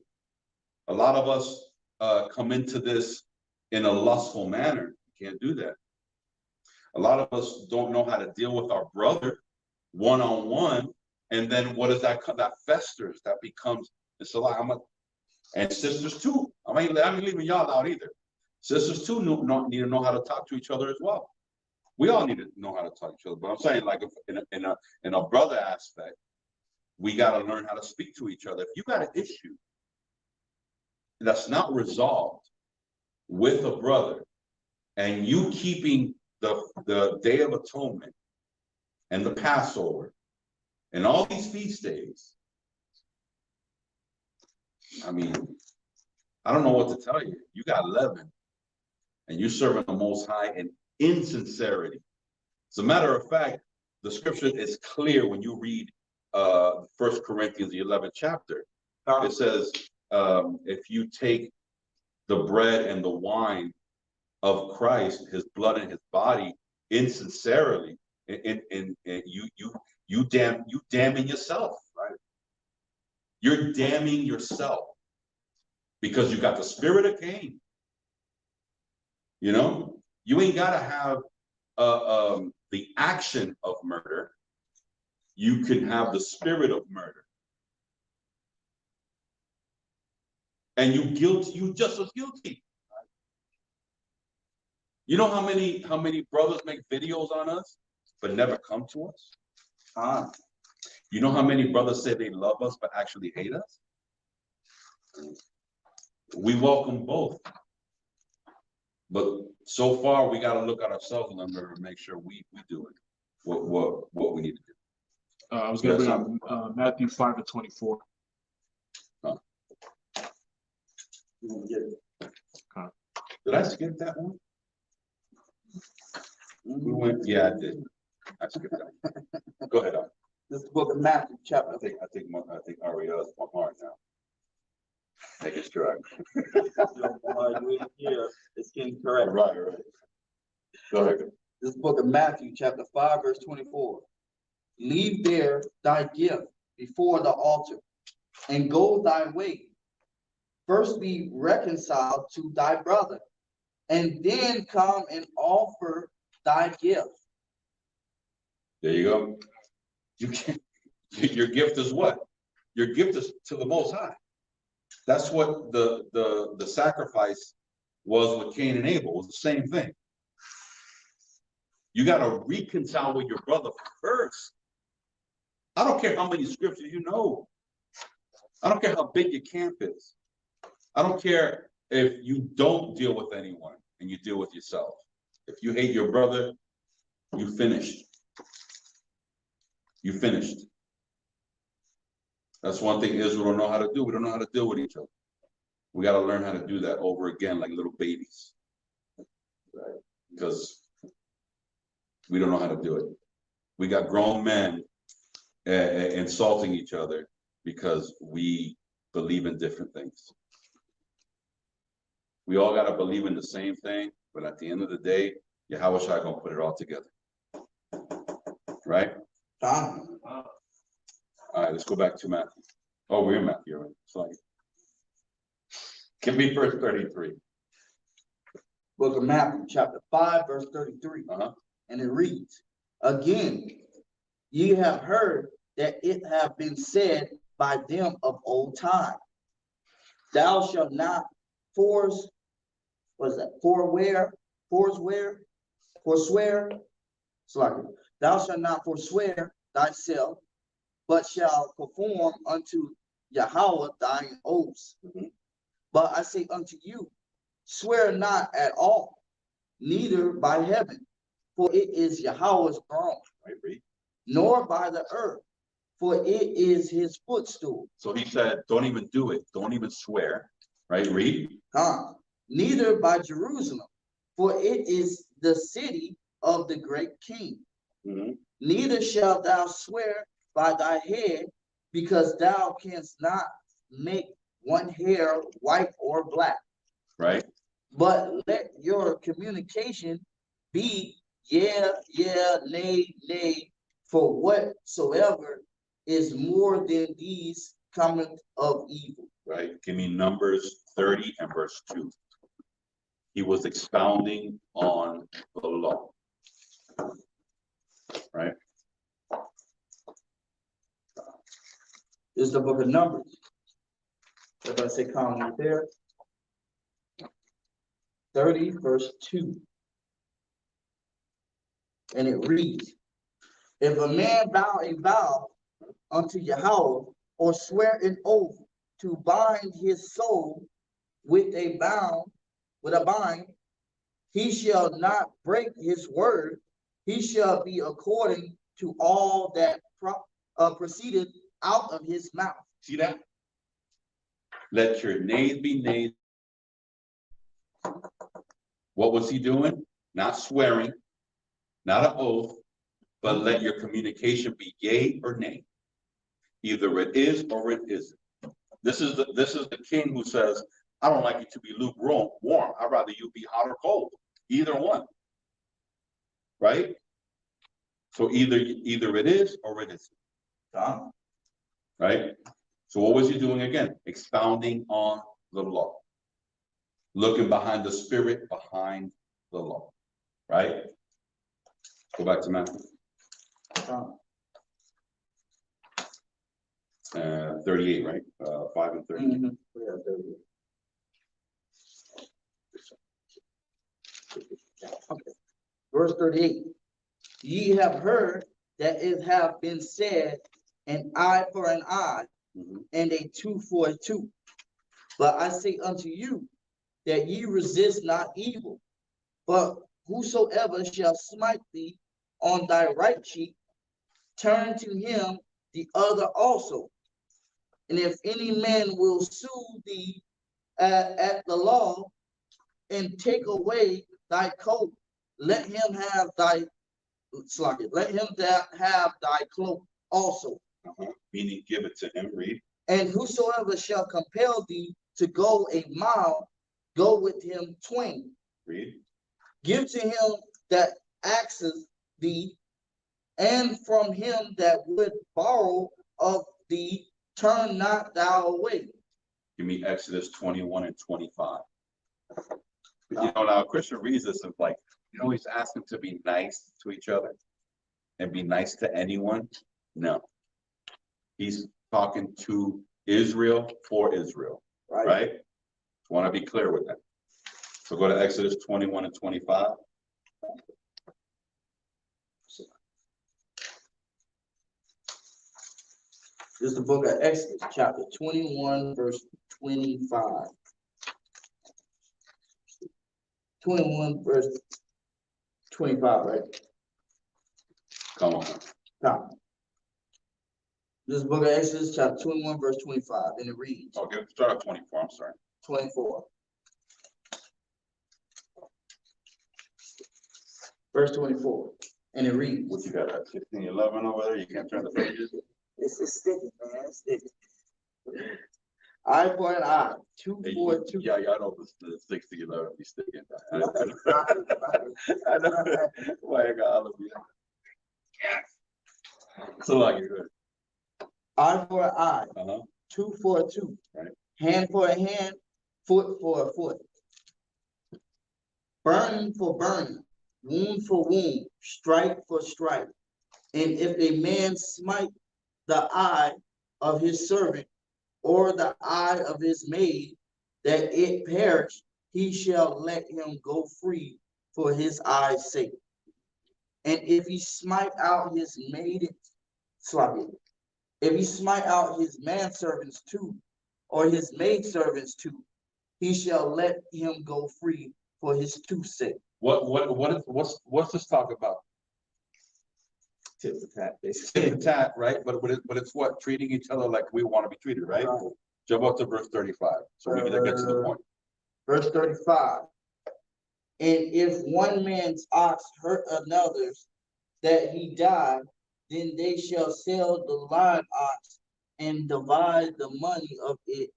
A lot of us come into this in a lustful manner. You can't do that. A lot of us don't know how to deal with our brother one-on-one, and then what is that? That festers, that becomes, it's a lot. And sisters too. I mean, leaving y'all out either. Sisters too need to know how to talk to each other as well. We all need to know how to talk to each other. But I'm saying, like, in a brother aspect, we got to learn how to speak to each other. If you got an issue that's not resolved with a brother, and you keeping the Day of Atonement and the Passover and all these feast days, I mean, I don't know what to tell you. You got leaven, and you're serving the Most High in insincerity. As a matter of fact, the scripture is clear when you read 1 Corinthians, the 11th chapter. It says, if you take the bread and the wine of Christ, his blood and his body, insincerely, and you damning yourself, right? You're damning yourself because you got the spirit of Cain. You know, you ain't gotta have the action of murder. You can have the spirit of murder, and you just as guilty. You know how many brothers make videos on us but never come to us? You know how many brothers say they love us but actually hate us? We welcome both. But so far we got to look at ourselves in the mirror and make sure we do it. What we need to do. I was going to bring up Matthew 5:24. Did I skip that one? We went, yeah, I did. I skipped that. Go ahead. This is the book of Matthew, chapter. I think Ariel is my heart now. Take it straight. It's getting correct. Right. Go ahead. This book of Matthew, chapter 5, verse 24. Leave there thy gift before the altar, and go thy way. First be reconciled to thy brother, and then come and offer thy gift. There you go. You can't. Your gift is what? Your gift is to the Most High. That's what the sacrifice was with Cain and Abel. It was the same thing. You got to reconcile with your brother first. I don't care how many scriptures you know. I don't care how big your camp is. I don't care if you don't deal with anyone and you deal with yourself. If you hate your brother, you finished. You finished. That's one thing Israel don't know how to do. We don't know how to deal with each other. We got to learn how to do that over again, like little babies. Right? Because we don't know how to do it. We got grown men insulting each other because we believe in different things. We all got to believe in the same thing, but at the end of the day, Yahweh Shai gonna put it all together. Right? All right, let's go back to Matthew. Oh, we're in Matthew, right? So give me verse 33. Book of Matthew, chapter 5, verse 33. And it reads, again, ye have heard that it have been said by them of old time, thou shalt not forswear, thou shalt not forswear thyself, but shalt perform unto Yahweh thine oaths. But I say unto you, swear not at all, neither by heaven, for it is Yahweh's throne, nor by the earth, for it is his footstool. So he said, don't even do it. Don't even swear. Right? Read. Neither by Jerusalem, for it is the city of the great king. Neither shalt thou swear by thy head, because thou canst not make one hair white or black. Right. But let your communication be yeah, nay, nay, for whatsoever is more than these cometh of evil. Right. Give me Numbers 30 and verse 2. He was expounding on the law. Right. This is the book of Numbers. If I say comment there. 30 verse 2. And it reads, if a man vow a vow unto Yahweh, or swear an oath to bind his soul with a bind, he shall not break his word. He shall be according to all that proceeded out of his mouth. See that? Let your nays be nays. What was he doing? Not swearing, not an oath, but let your communication be yea or nay. Either it is or it isn't. This is the king who says, I don't like you to be lukewarm. I'd rather you be hot or cold. Either one. Right? So either it is or it isn't. Right? So what was he doing again? Expounding on the law. Looking behind the spirit behind the law. Right? Go back to Matthew. 38, right? 5 and 38. Yeah, 38. Okay. Verse 38. Ye have heard that it have been said, an eye for an eye, and a tooth for a tooth. But I say unto you, that ye resist not evil, but whosoever shall smite thee on thy right cheek, turn to him the other also. And if any man will sue thee at the law, and take away thy coat, let him have thy cloak also. Meaning give it to him, read. And whosoever shall compel thee to go a mile, go with him twain. Read. Give to him that asketh thee, and from him that would borrow of thee, turn not thou away. Give me Exodus 21 and 25. You know, now a Christian reads this and like, he's asking to be nice to each other and be nice to anyone. No. He's talking to Israel for Israel. Right? Want to be clear with that. So go to Exodus 21 and 25. This is the book of Exodus, chapter 21, verse 25. 21, verse 25, right? Come on. Come. This is the book of Exodus, chapter 21, verse 25, and it reads. Okay, start at 24, I'm sorry. 24. Verse 24. And it reads. What you got, 1611 over there? You can't turn the pages? It's sticky, man. It's sticky. Eye for an eye, tooth Hey, for a tooth. yeah, y'all know the 1611 be sticking. I know. Why I got all of you. So like you're good. Eye for an eye, Uh-huh. tooth for a tooth. Right. Hand for a hand, foot for a foot. Burn for burn, wound for wound, stripe for stripe. And if a man smite the eye of his servant or the eye of his maid, that it perish, he shall let him go free for his eye's sake. And if he smite out his maiden, if he smite out his manservants too, or his maidservants too, he shall let him go free for his tooth's sake. What's this talk about? Tit for tat, Tit for tat, right? But it's what? Treating each other like we want to be treated, right? Jump up to verse 35. So we can get to the point. Verse 35. And if one man's ox hurt another's, that he die, then they shall sell the live ox and divide the money of it,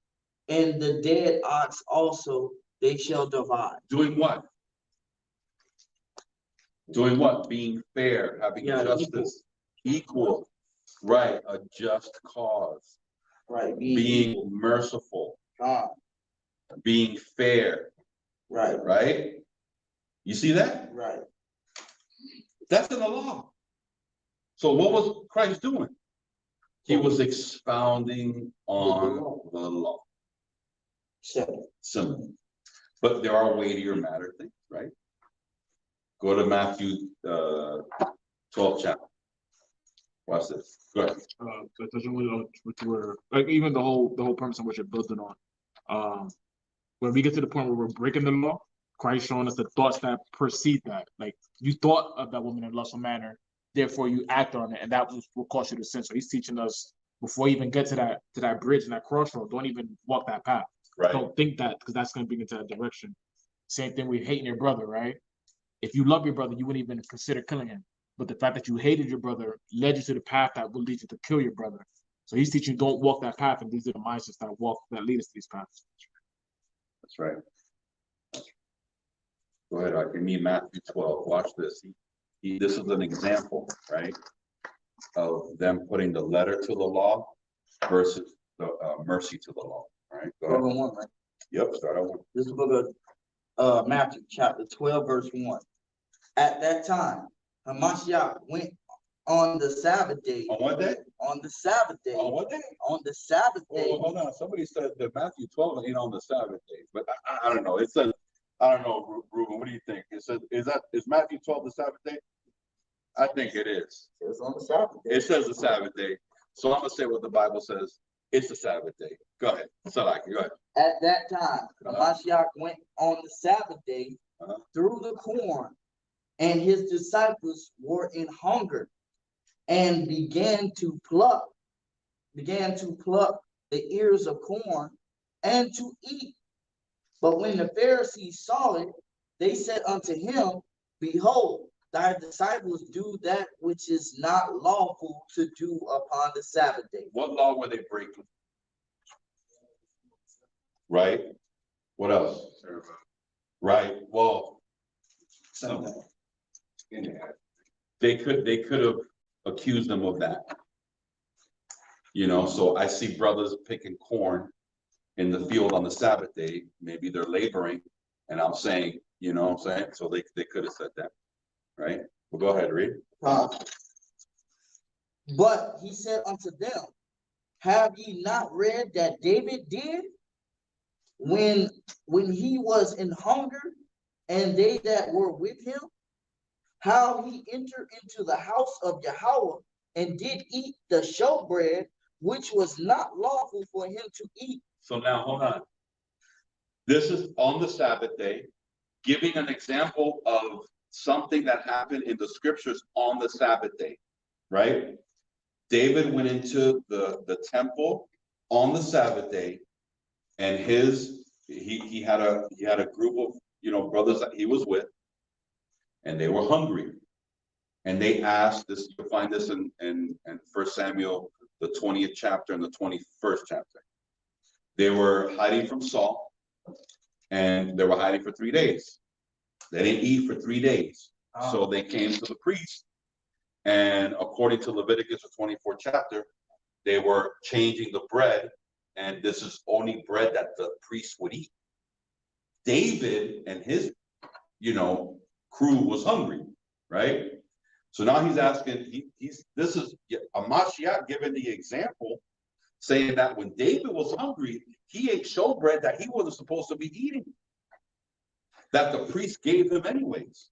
and the dead ox also they shall divide. Doing what? Doing what? Being fair, having justice, equal, right? A just cause, Right. being merciful, God. being fair, Right. right? You see that? Right. That's in the law. So what was Christ doing? He was expounding on the law. Simple. But there are weightier matter things, right? Go to Matthew 12 chapter. Watch this. Go ahead. Touching what you were like, even the whole premise on what you're building on. When we get to the point where we're breaking the law, Christ showing us the thoughts that precede that. Like you thought of that woman in a lustful manner, therefore you act on it, and that was what caused you to sin. So he's teaching us before you even get to that bridge and that crossroad, don't even walk that path. Right. Don't think that, because that's going to bring into that direction. Same thing with hating your brother, right? If you love your brother, you wouldn't even consider killing him. But the fact that you hated your brother led you to the path that will lead you to kill your brother. So he's teaching don't walk that path, and these are the mindsets that lead us to these paths. That's right. Go ahead. I can mean Matthew 12. Watch this. This is an example, right, of them putting the letter to the law versus the mercy to the law. Right. Go ahead. 1, right? Yep. Start at 1. This is the book of Matthew, chapter 12, verse 1. At that time, Hamashiach went on the Sabbath day. On what day? On the Sabbath day. On what day? On the Sabbath day. Well, hold on. Somebody said that Matthew 12 ain't on the Sabbath day, but I don't know. It says, I don't know, Ruben. What do you think? It says, is Matthew 12 the Sabbath day? I think it is. It's on the Sabbath day. It says the Sabbath day. So I'm gonna say what the Bible says. It's the Sabbath day. Go ahead. Salaki, go ahead. At that time, Hamashiach went on the Sabbath day through the corn, and his disciples were in hunger, and began to pluck the ears of corn and to eat. But when the Pharisees saw it, they said unto him, Behold, thy disciples do that which is not lawful to do upon the Sabbath day. What law were they breaking? Right? What else? Right. Well, they could have accused them of that. You know, so I see brothers picking corn in the field on the Sabbath day. Maybe they're laboring, and I'm saying, you know what I'm saying? So they could have said that. Right? Well, go ahead, read. But he said unto them, Have ye not read that David did when he was in hunger, and they that were with him, how he entered into the house of Yahweh and did eat the showbread, which was not lawful for him to eat. So now, hold on. This is on the Sabbath day, giving an example of something that happened in the scriptures on the Sabbath day, right? David went into the temple on the Sabbath day, and his he had a group of, brothers that he was with, and they were hungry. And they asked this, you'll find this in 1 Samuel, the 20th chapter and the 21st chapter. They were hiding from Saul, and they were hiding for 3 days. They didn't eat for 3 days. So they came to the priest, and according to Leviticus, the 24th chapter, they were changing the bread, and this is only bread that the priest would eat. David and his, crew was hungry, right? So now he's asking, this is a Mashiach giving the example, saying that when David was hungry, he ate showbread that he wasn't supposed to be eating, that the priest gave him anyways.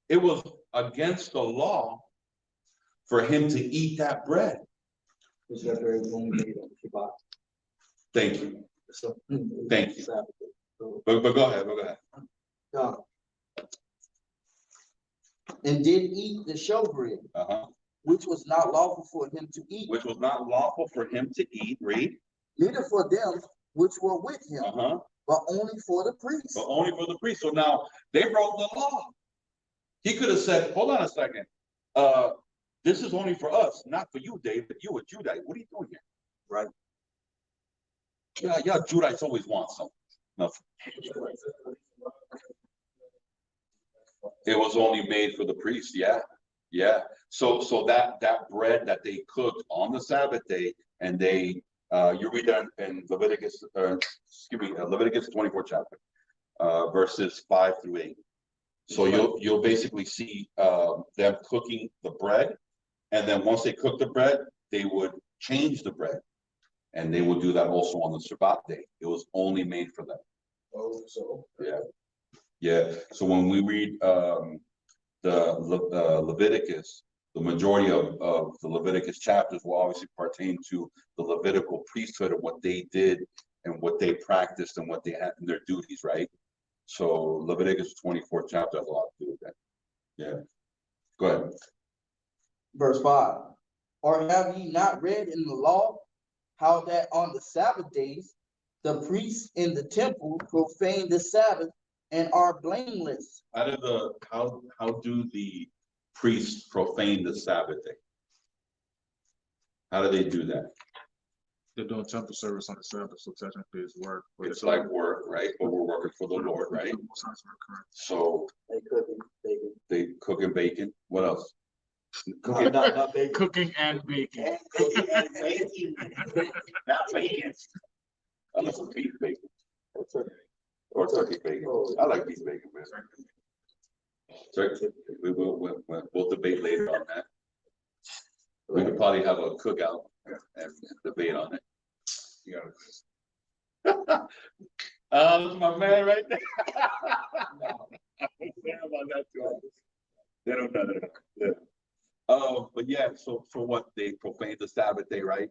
It was against the law for him to eat that bread. Thank you. Thank you. But go ahead. And did eat the showbread, which was not lawful for him to eat. Which was not lawful for him to eat, read. Neither for them which were with him, but only for the priest. But only for the priest. So now they broke the law. He could have said, hold on a second. This is only for us, not for you, David. You a Judite. What are you doing here? Right. Yeah, Judites always want something. Nothing. It was only made for the priest, yeah. So that bread that they cooked on the Sabbath day, and they you read that in Leviticus, Leviticus 24th chapter, verses 5 through 8. So you'll basically see them cooking the bread, and then once they cook the bread, they would change the bread, and they would do that also on the Shabbat day. It was only made for them. Oh, so Yeah. So when we read the Leviticus, the majority of the Leviticus chapters will obviously pertain to the Levitical priesthood and what they did and what they practiced and what they had in their duties, right? So Leviticus 24th chapter has a lot to do with that. Yeah. Go ahead. Verse 5. Or have ye not read in the law how that on the Sabbath days the priests in the temple profane the Sabbath and are blameless? How do the priests profane the Sabbath day? How do they do that? They're doing temple service on the Sabbath, so technically it's work. It's like work, right? But we're working for the Lord, right? So they cook and bacon. What else? Not bacon. Cooking and baking. Not bacon. Unless it's beef bacon. Or turkey bacon. I like beef bacon, man. Turkey. We'll debate later on that. We could probably have a cookout and debate on it. That's my man right there. They don't know that. Yeah. But yeah, so what, they profaned the Sabbath day, right?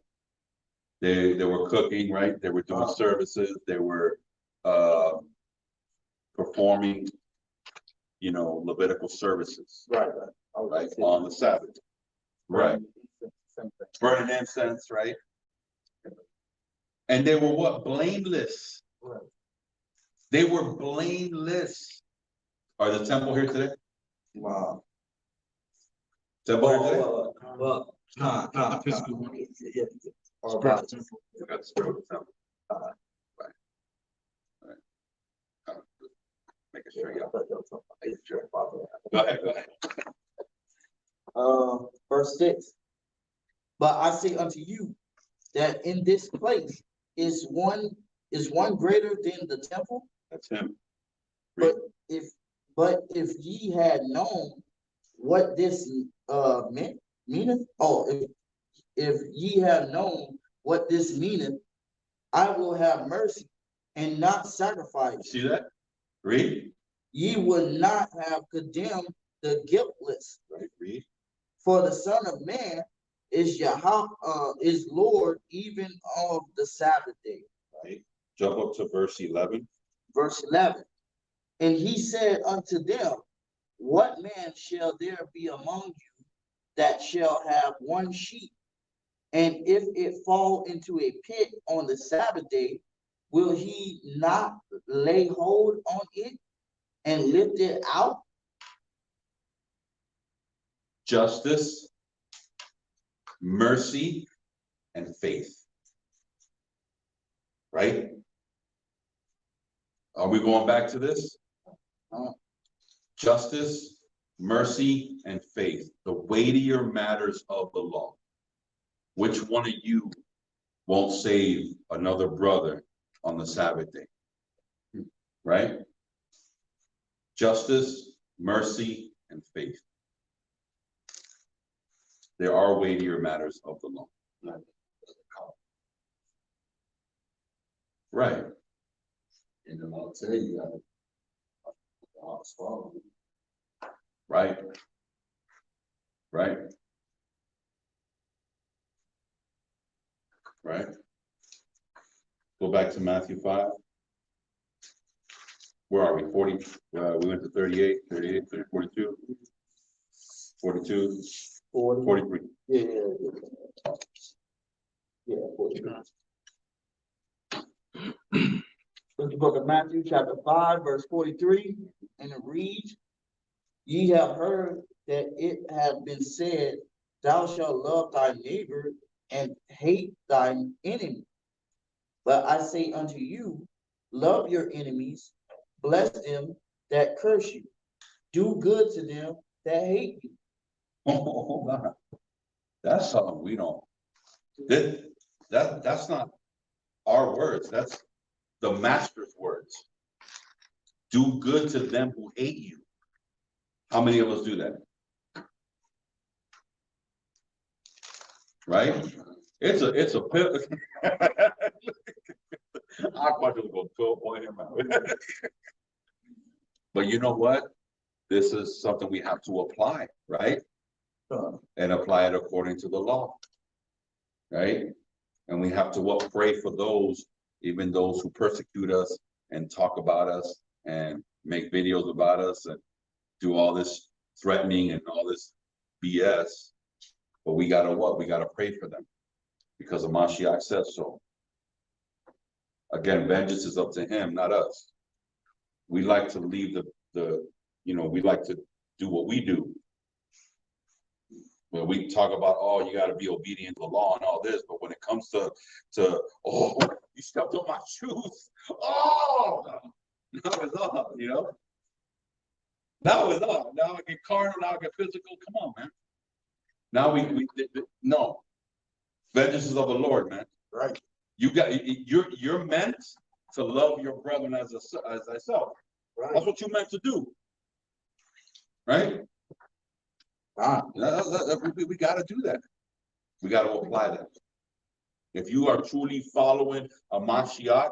They were cooking, right? They were doing services. They were performing, Levitical services, right, on the Sabbath, right? Burning incense, right? And they were what? Blameless. Right. They were blameless. Are the temple here today? Wow. Temple here today? Not the physical one. Or Spiritual temple. We got the spiritual temple. Right. Making sure y'all. Go ahead. Verse 6. But I say unto you that in this place is one greater than the temple. That's him. But if ye had known what this meaneth, if ye had known what this meaneth, I will have mercy and not sacrifice. See that? Read. Ye would not have condemned the guiltless. Right. Read. For the Son of Man is is Lord even of the Sabbath day. Right. Jump up to verse 11. Verse 11. And he said unto them, what man shall there be among you that shall have one sheep, and if it fall into a pit on the Sabbath day, will he not lay hold on it and lift it out? Justice, mercy, and faith. Right? Are we going back to this? Justice, mercy, and faith. The weightier matters of the law. Which one of you won't save another brother on the Sabbath day? Right? Justice, mercy, and faith. There are weightier matters of the law. Right. And the law tell you that. Right. Right. Right. Go back to Matthew 5. Where are we? 40. We went to 38, 42, 42, 43. Yeah. Yeah, 43. It's the book of Matthew, chapter 5, verse 43, and it reads, Ye have heard that it hath been said, Thou shalt love thy neighbor and hate thine enemy. But I say unto you, love your enemies, bless them that curse you, do good to them that hate you. Hold on. That's something we don't. That's not our words. That's the master's words. Do good to them who hate you. How many of us do that? Right? It's a I thought it was going to point him out. But you know what? This is something we have to apply, right? And apply it according to the law. Right? And we have to pray for those, even those who persecute us and talk about us and make videos about us and do all this threatening and all this BS. But we gotta what? We gotta pray for them because the Mashiach says so. Again, vengeance is up to him, not us. We like to leave we like to do what we do. When we talk about, oh, you got to be obedient to the law and all this, but when it comes to oh, you stepped on my shoes. Oh, that was up, That was up. Now I get carnal, now I get physical. Come on, man. Now no. Vengeance is of the Lord, man. Right. You're meant to love your brethren as thyself. Right. That's what you're meant to do. Right? We got to do that. We got to apply that. If you are truly following a Mashiach,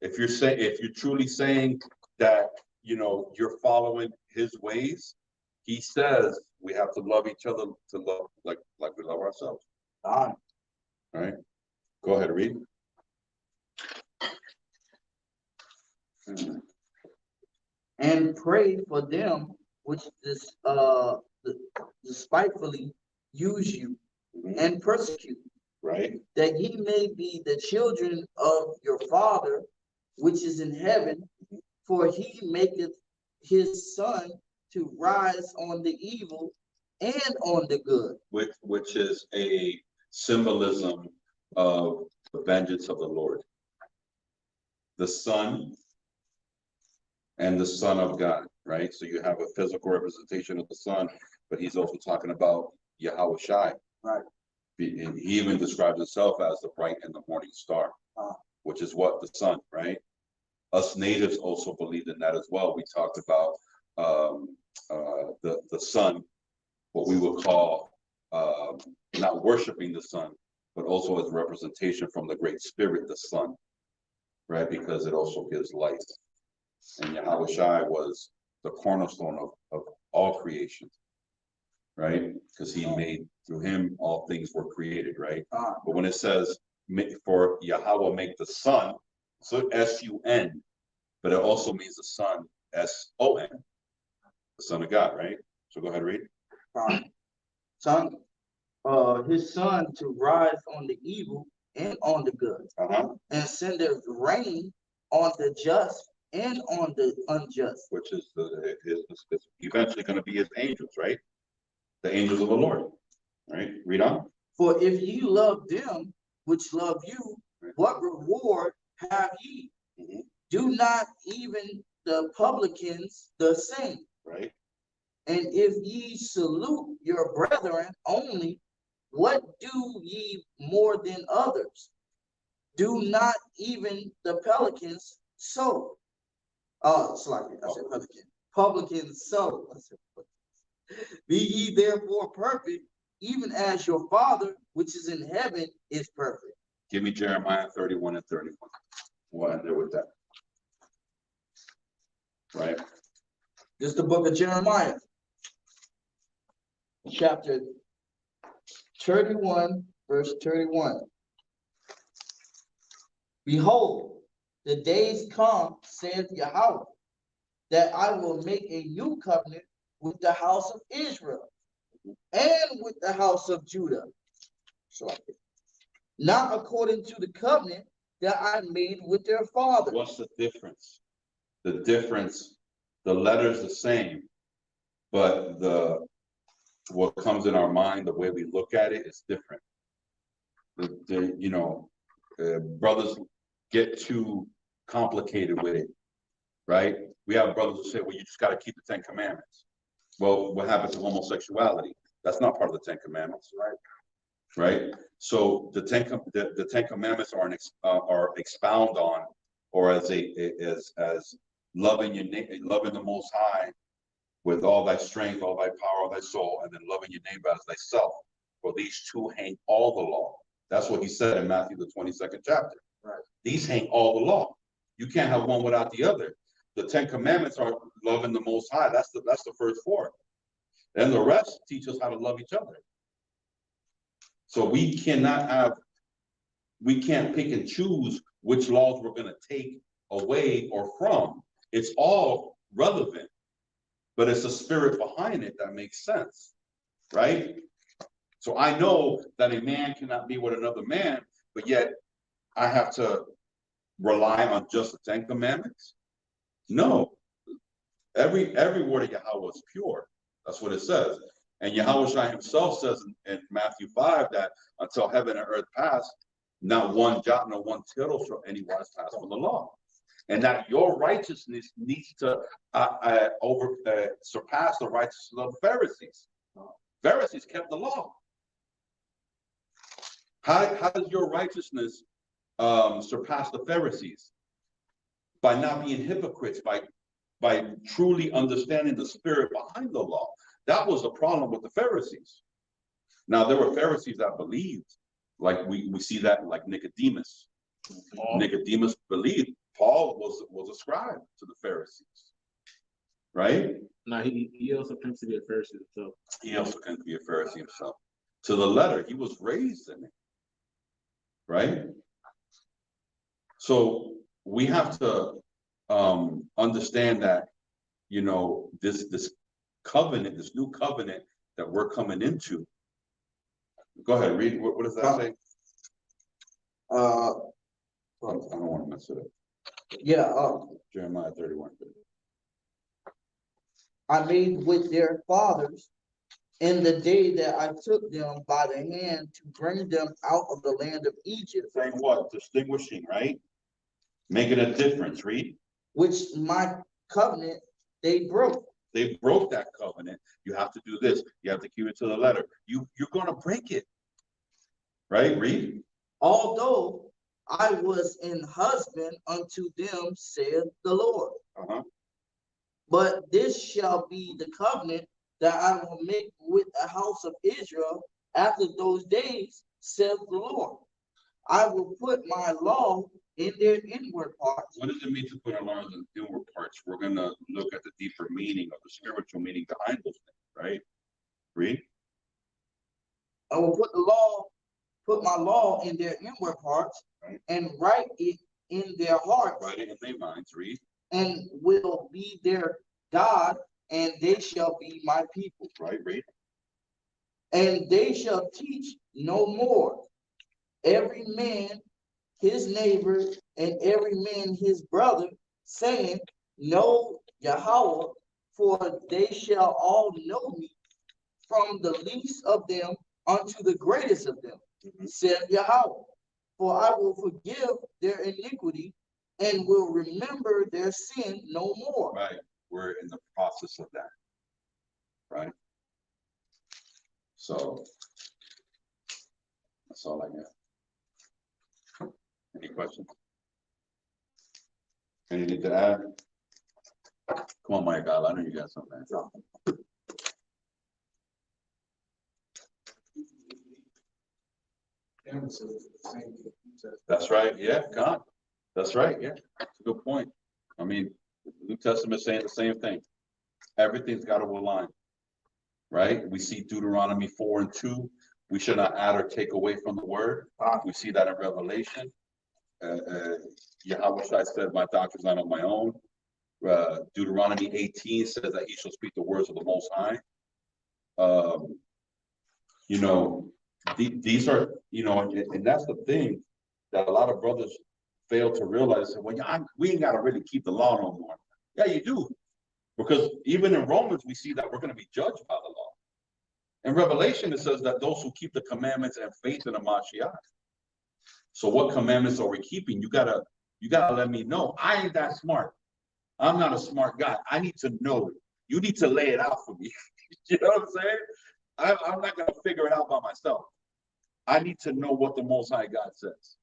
if you're truly saying that you're following his ways, he says we have to love each other to love like we love ourselves. All right. Go ahead, read. And pray for them which despitefully use you and persecute, right? That ye may be the children of your Father which is in heaven, for he maketh his sun to rise on the evil and on the good. Which is a symbolism of the vengeance of the Lord. The sun and the Son of God, right? So you have a physical representation of the sun, but he's also talking about Yahweh Shai. Right. And he even describes himself as the bright and the morning star, which is what? The sun, right? Us natives also believed in that as well. We talked about the sun, what we would call not worshiping the sun, but also as a representation from the Great Spirit, the sun, right? Because it also gives life. And Yahweh Shai was the cornerstone of all creation, right? Because he made, through him, all things were created, right? But when it says, for Yahweh make the sun, so S-U-N, but it also means the son, S-O-N, the Son of God, right? So go ahead and read. Son, his sun to rise on the evil and on the good, Uh-huh. and sendeth rain on the just and on the unjust. Which is is eventually going to be his angels, right? The angels of the Lord, right? Read on. For if ye love them which love you, what reward have ye? Mhm. Do not even the publicans the same? Right? And if ye salute your brethren only, what do ye more than others? Do not even the pelicans so? Slightly, I said pelican. Publicans so. I said, be ye therefore perfect, even as your Father which is in heaven is perfect. Give me Jeremiah 31 and 31. We'll end there with that. Right? This is the book of Jeremiah, chapter 31, verse 31. Behold, the days come, saith Yahweh, that I will make a new covenant with the house of Israel and with the house of Judah. Not according to the covenant that I made with their fathers. What's the difference? The difference, the letter's the same, but what comes in our mind, the way we look at it is different. Brothers get too complicated with it, right? We have brothers who say, well, you just got to keep the 10 Commandments. Well, what happens to homosexuality? That's not part of the 10 Commandments, right? Right? So the 10 Commandments are expound on, or as loving loving the Most High with all thy strength, all thy power, all thy soul, and then loving your neighbor as thyself. For these two hang all the law. That's what he said in Matthew the 22nd chapter. Right. These hang all the law. You can't have one without the other. The 10 Commandments are loving the Most High. That's the first four. Then the rest teach us how to love each other. So we can't pick and choose which laws we're going to take away or from. It's all relevant, but it's the spirit behind it that makes sense, right? So I know that a man cannot be with another man, but yet I have to rely on just the 10 Commandments? No. Every word of Yahweh is pure. That's what it says. And Yahweh Shai himself says in Matthew 5 that until heaven and earth pass, not one jot nor one tittle shall anyone pass from the law. And that your righteousness needs to surpass the righteousness of the Pharisees. Pharisees kept the law. How does your righteousness surpass the Pharisees? By not being hypocrites, by truly understanding the spirit behind the law. That was the problem with the Pharisees. Now, there were Pharisees that believed, like we see that like Nicodemus. Nicodemus believed. Paul was a scribe to the Pharisees, right? No, he also claims to be a Pharisee himself. He also claims to be a Pharisee himself. To the letter, he was raised in it, right? So we have to understand that, this covenant, this new covenant that we're coming into. Go ahead, read. What does that say? I don't want to mess it up. Yeah. Jeremiah 31. I made with their fathers in the day that I took them by the hand to bring them out of the land of Egypt. Saying what? Distinguishing, right? Making a difference, read. Which my covenant they broke. They broke that covenant. You have to do this. You have to keep it to the letter. You're going to break it. Right? Read. Although I was an husband unto them, saith the Lord. But this shall be the covenant that I will make with the house of Israel after those days, saith the Lord. I will put my law in their inward parts. What does it mean to put our laws in inward parts? We're going to look at the deeper meaning of the spiritual meaning behind those things, right? Read. I will put my law in their inward parts, right, and write it in their hearts. Write it in their minds, read. And will be their God, and they shall be my people. Right, read. And they shall teach no more every man his neighbor and every man his brother, saying, Know Yahweh, for they shall all know me, from the least of them unto the greatest of them, said Yahweh. For I will forgive their iniquity and will remember their sin no more. Right. We're in the process of that. Right. So that's all I got. Any questions? Anything to add? Come on, Mike. I know you got something. That's right. Yeah, God. That's right. Yeah, that's a good point. I mean, the New Testament saying the same thing. Everything's got to align. Right? We see Deuteronomy 4:2. We should not add or take away from the word. We see that in Revelation. Yahweh said, my doctrine is not on my own. Deuteronomy 18 says that he shall speak the words of the Most High. You know, these are, you know, and that's the thing that a lot of brothers fail to realize. Well, we ain't got to really keep the law no more. Yeah, you do. Because even in Romans, we see that we're going to be judged by the law. In Revelation, it says that those who keep the commandments and faith in the Mashiach. So what commandments are we keeping? You gotta let me know. I ain't that smart. I'm not a smart guy. I need to know it. You need to lay it out for me. You know what I'm saying? I'm not gonna figure it out by myself. I need to know what the Most High God says.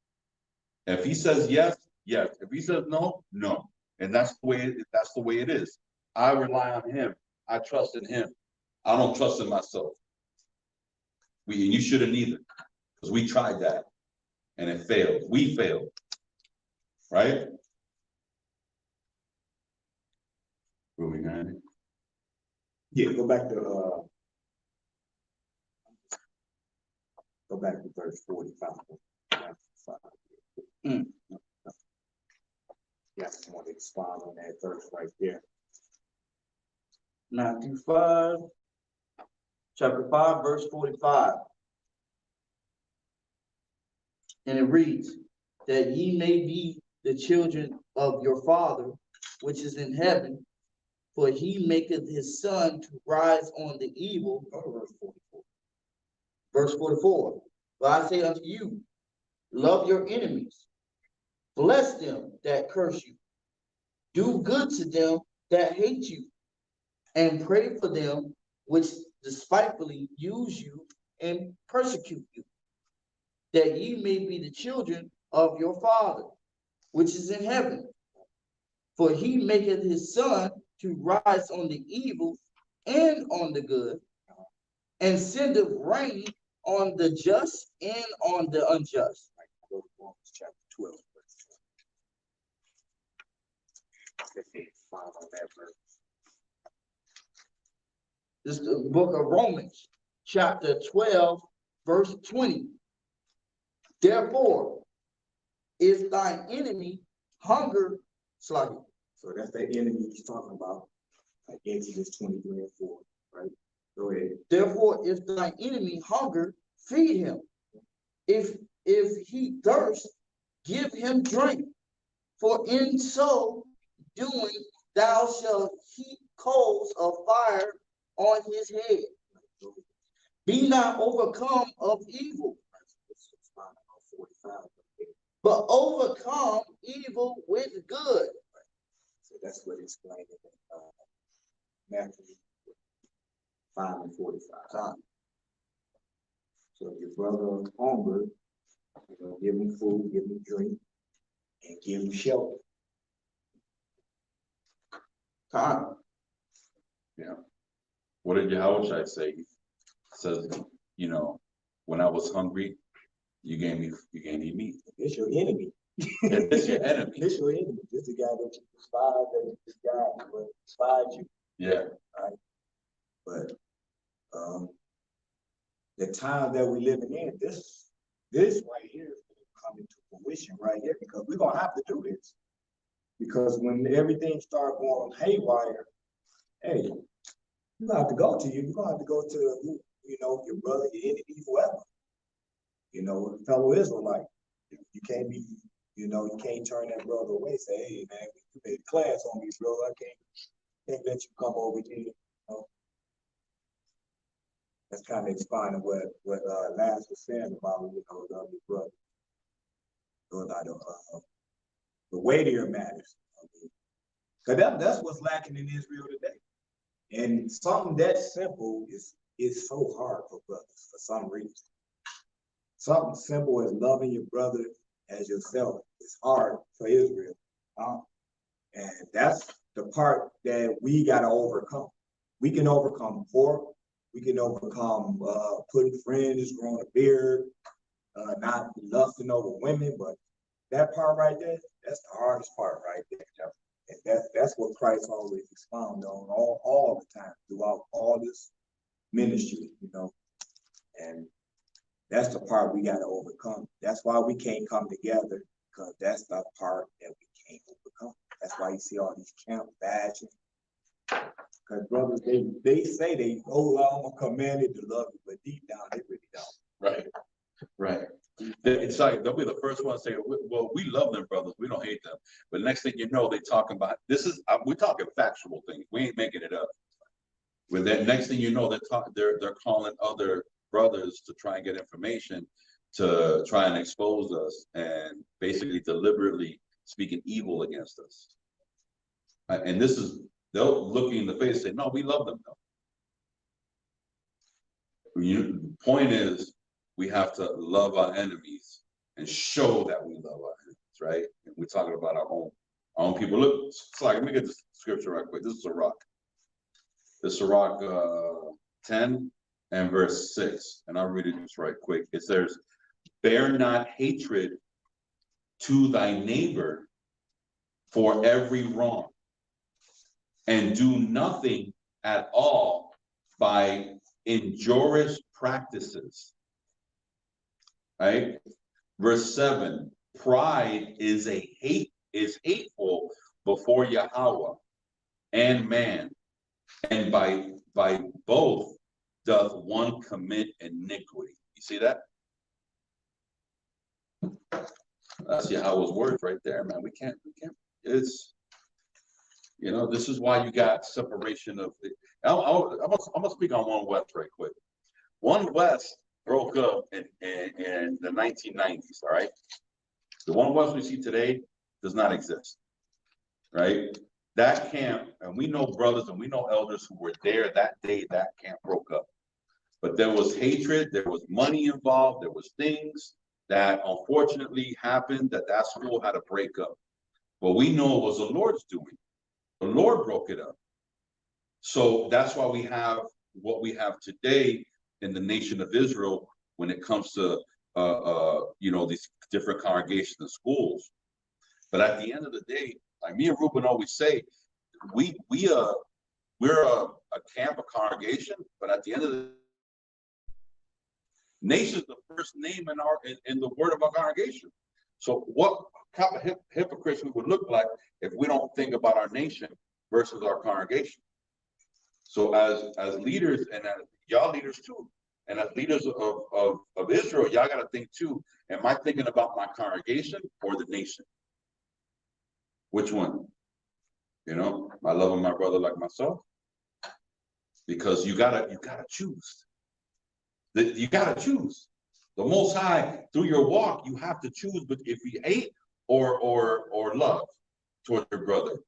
If He says yes, yes. If He says no, no. And that's the way it is. I rely on Him. I trust in Him. I don't trust in myself. And you shouldn't either, because we tried that and it failed. We failed, right? Moving on. Yeah, go back to verse 45. Yeah, I just want to expound on that verse right there. Matthew 5, chapter 5, verse 45. And it reads, that ye may be the children of your Father, which is in heaven, for he maketh his sun to rise on the evil. Go to verse 44. Verse 44. But I say unto you, love your enemies, bless them that curse you, do good to them that hate you, and pray for them which despitefully use you and persecute you, that ye may be the children of your Father, which is in heaven. For he maketh his sun to rise on the evil and on the good, and sendeth rain on the just and on the unjust. Go to Romans chapter 12, verse 12. Let's see, final on that verse. This is the book of Romans, chapter 12, verse 20. Therefore, is thine enemy hunger, sluggy. So that's the enemy he's talking about, like Exodus 23 and 4, right? Go ahead. Therefore, if thine enemy hunger, feed him. If he thirst, give him drink. For in so doing, thou shalt heap coals of fire on his head. Be not overcome of evil, but overcome evil with good. So that's what it's explained in Matthew 5 and 45. So if your brother hungry, you're gonna give him food, give him drink, and give him shelter. Time. Yeah. What did Yahweh say? He says, you know, when I was hungry, you gave me meat. It's your enemy. It's your enemy. It's your enemy. This is the guy that you despise, that this guy will despise you. Yeah. Right? But the time that we're living in, this right here is going to come into fruition right here, because we're gonna have to do this. Because when everything starts going haywire, hey, you're gonna have to go to your brother, your enemy, whoever. you know, a fellow Israelite. You can't be, you know, you can't turn that brother away, say, hey man, you made a class on me, bro. I can't let you come over here. You know? That's kind of explaining what Lance was saying about, you know, the other brother. The weightier matters. Because that's what's lacking in Israel today. And something that simple is so hard for brothers for some reason. Something simple as loving your brother as yourself is hard for Israel. And that's the part that we got to overcome. We can overcome pork. We can overcome putting friends, growing a beard, not lusting over women. But that part right there, that's the hardest part right there. And that's what Christ always expounded on all the time throughout all this ministry, you know. And that's the part we got to overcome. That's why we can't come together, because that's the part that we can't overcome. That's why you see all these camp bashing. Because brothers, they say I'm commanded to love you, but deep down they really don't. Right. It's like they'll be the first one to say, well, we love them brothers, we don't hate them. But next thing you know, they talking about we're talking factual things. We ain't making it up. With that, next thing you know, they're calling other brothers to try and get information to try and expose us and basically deliberately speaking evil against us. And they'll look you in the face and say, no, we love them though. The point is, we have to love our enemies and show that we love our enemies, right? And we're talking about our own people. Look, it's like, let me get this scripture right quick. This is Sirach. This is Sirach 10 and verse 6. And I'll read it just right quick. It says, bear not hatred to thy neighbor for every wrong, and do nothing at all by injurious practices. Right? Verse 7, pride is hateful before Yahweh and man, and by both doth one commit iniquity. You see that? That's Yahweh's words right there, man. We can't, it's, you know, this is why you got separation of the, I'm gonna speak on One West right quick. One West broke up in the 1990s, all right? The One West we see today does not exist, right? That camp, and we know brothers and we know elders who were there that day that camp broke up. But there was hatred, there was money involved, there was things that unfortunately happened that school had to break up. But we know it was the Lord's doing. The Lord broke it up. So that's why we have what we have today in the nation of Israel when it comes to you know, these different congregations and schools. But at the end of the day, like me and Ruben always say, we're a camp, a congregation, but at the end of the nation is the first name in the word of our congregation. So what kind of hypocrites we would look like if we don't think about our nation versus our congregation? So as leaders, and as y'all leaders too, and as leaders of Israel, y'all got to think too, am I thinking about my congregation or the nation? Which one? You know, am I loving my brother like myself? Because you gotta choose. You gotta choose. The Most High, through your walk, you have to choose. But if you hate or love towards your brother,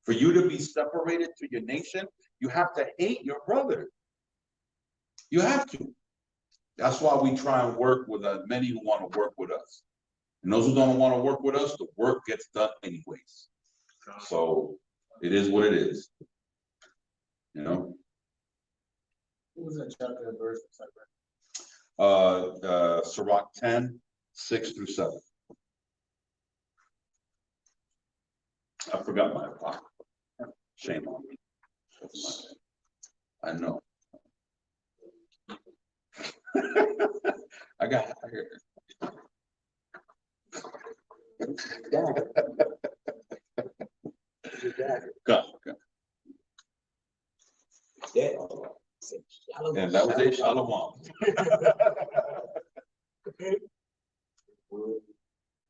for you to be separated to your nation, you have to hate your brother. You have to. That's why we try and work with as many who want to work with us. And those who don't want to work with us, the work gets done anyways. So it is what it is. You know? What was that chapter and verse? Sirach 10, 6 through 7. I forgot my apocrypha. Shame on me. I know. I got Go. And that was a shalom.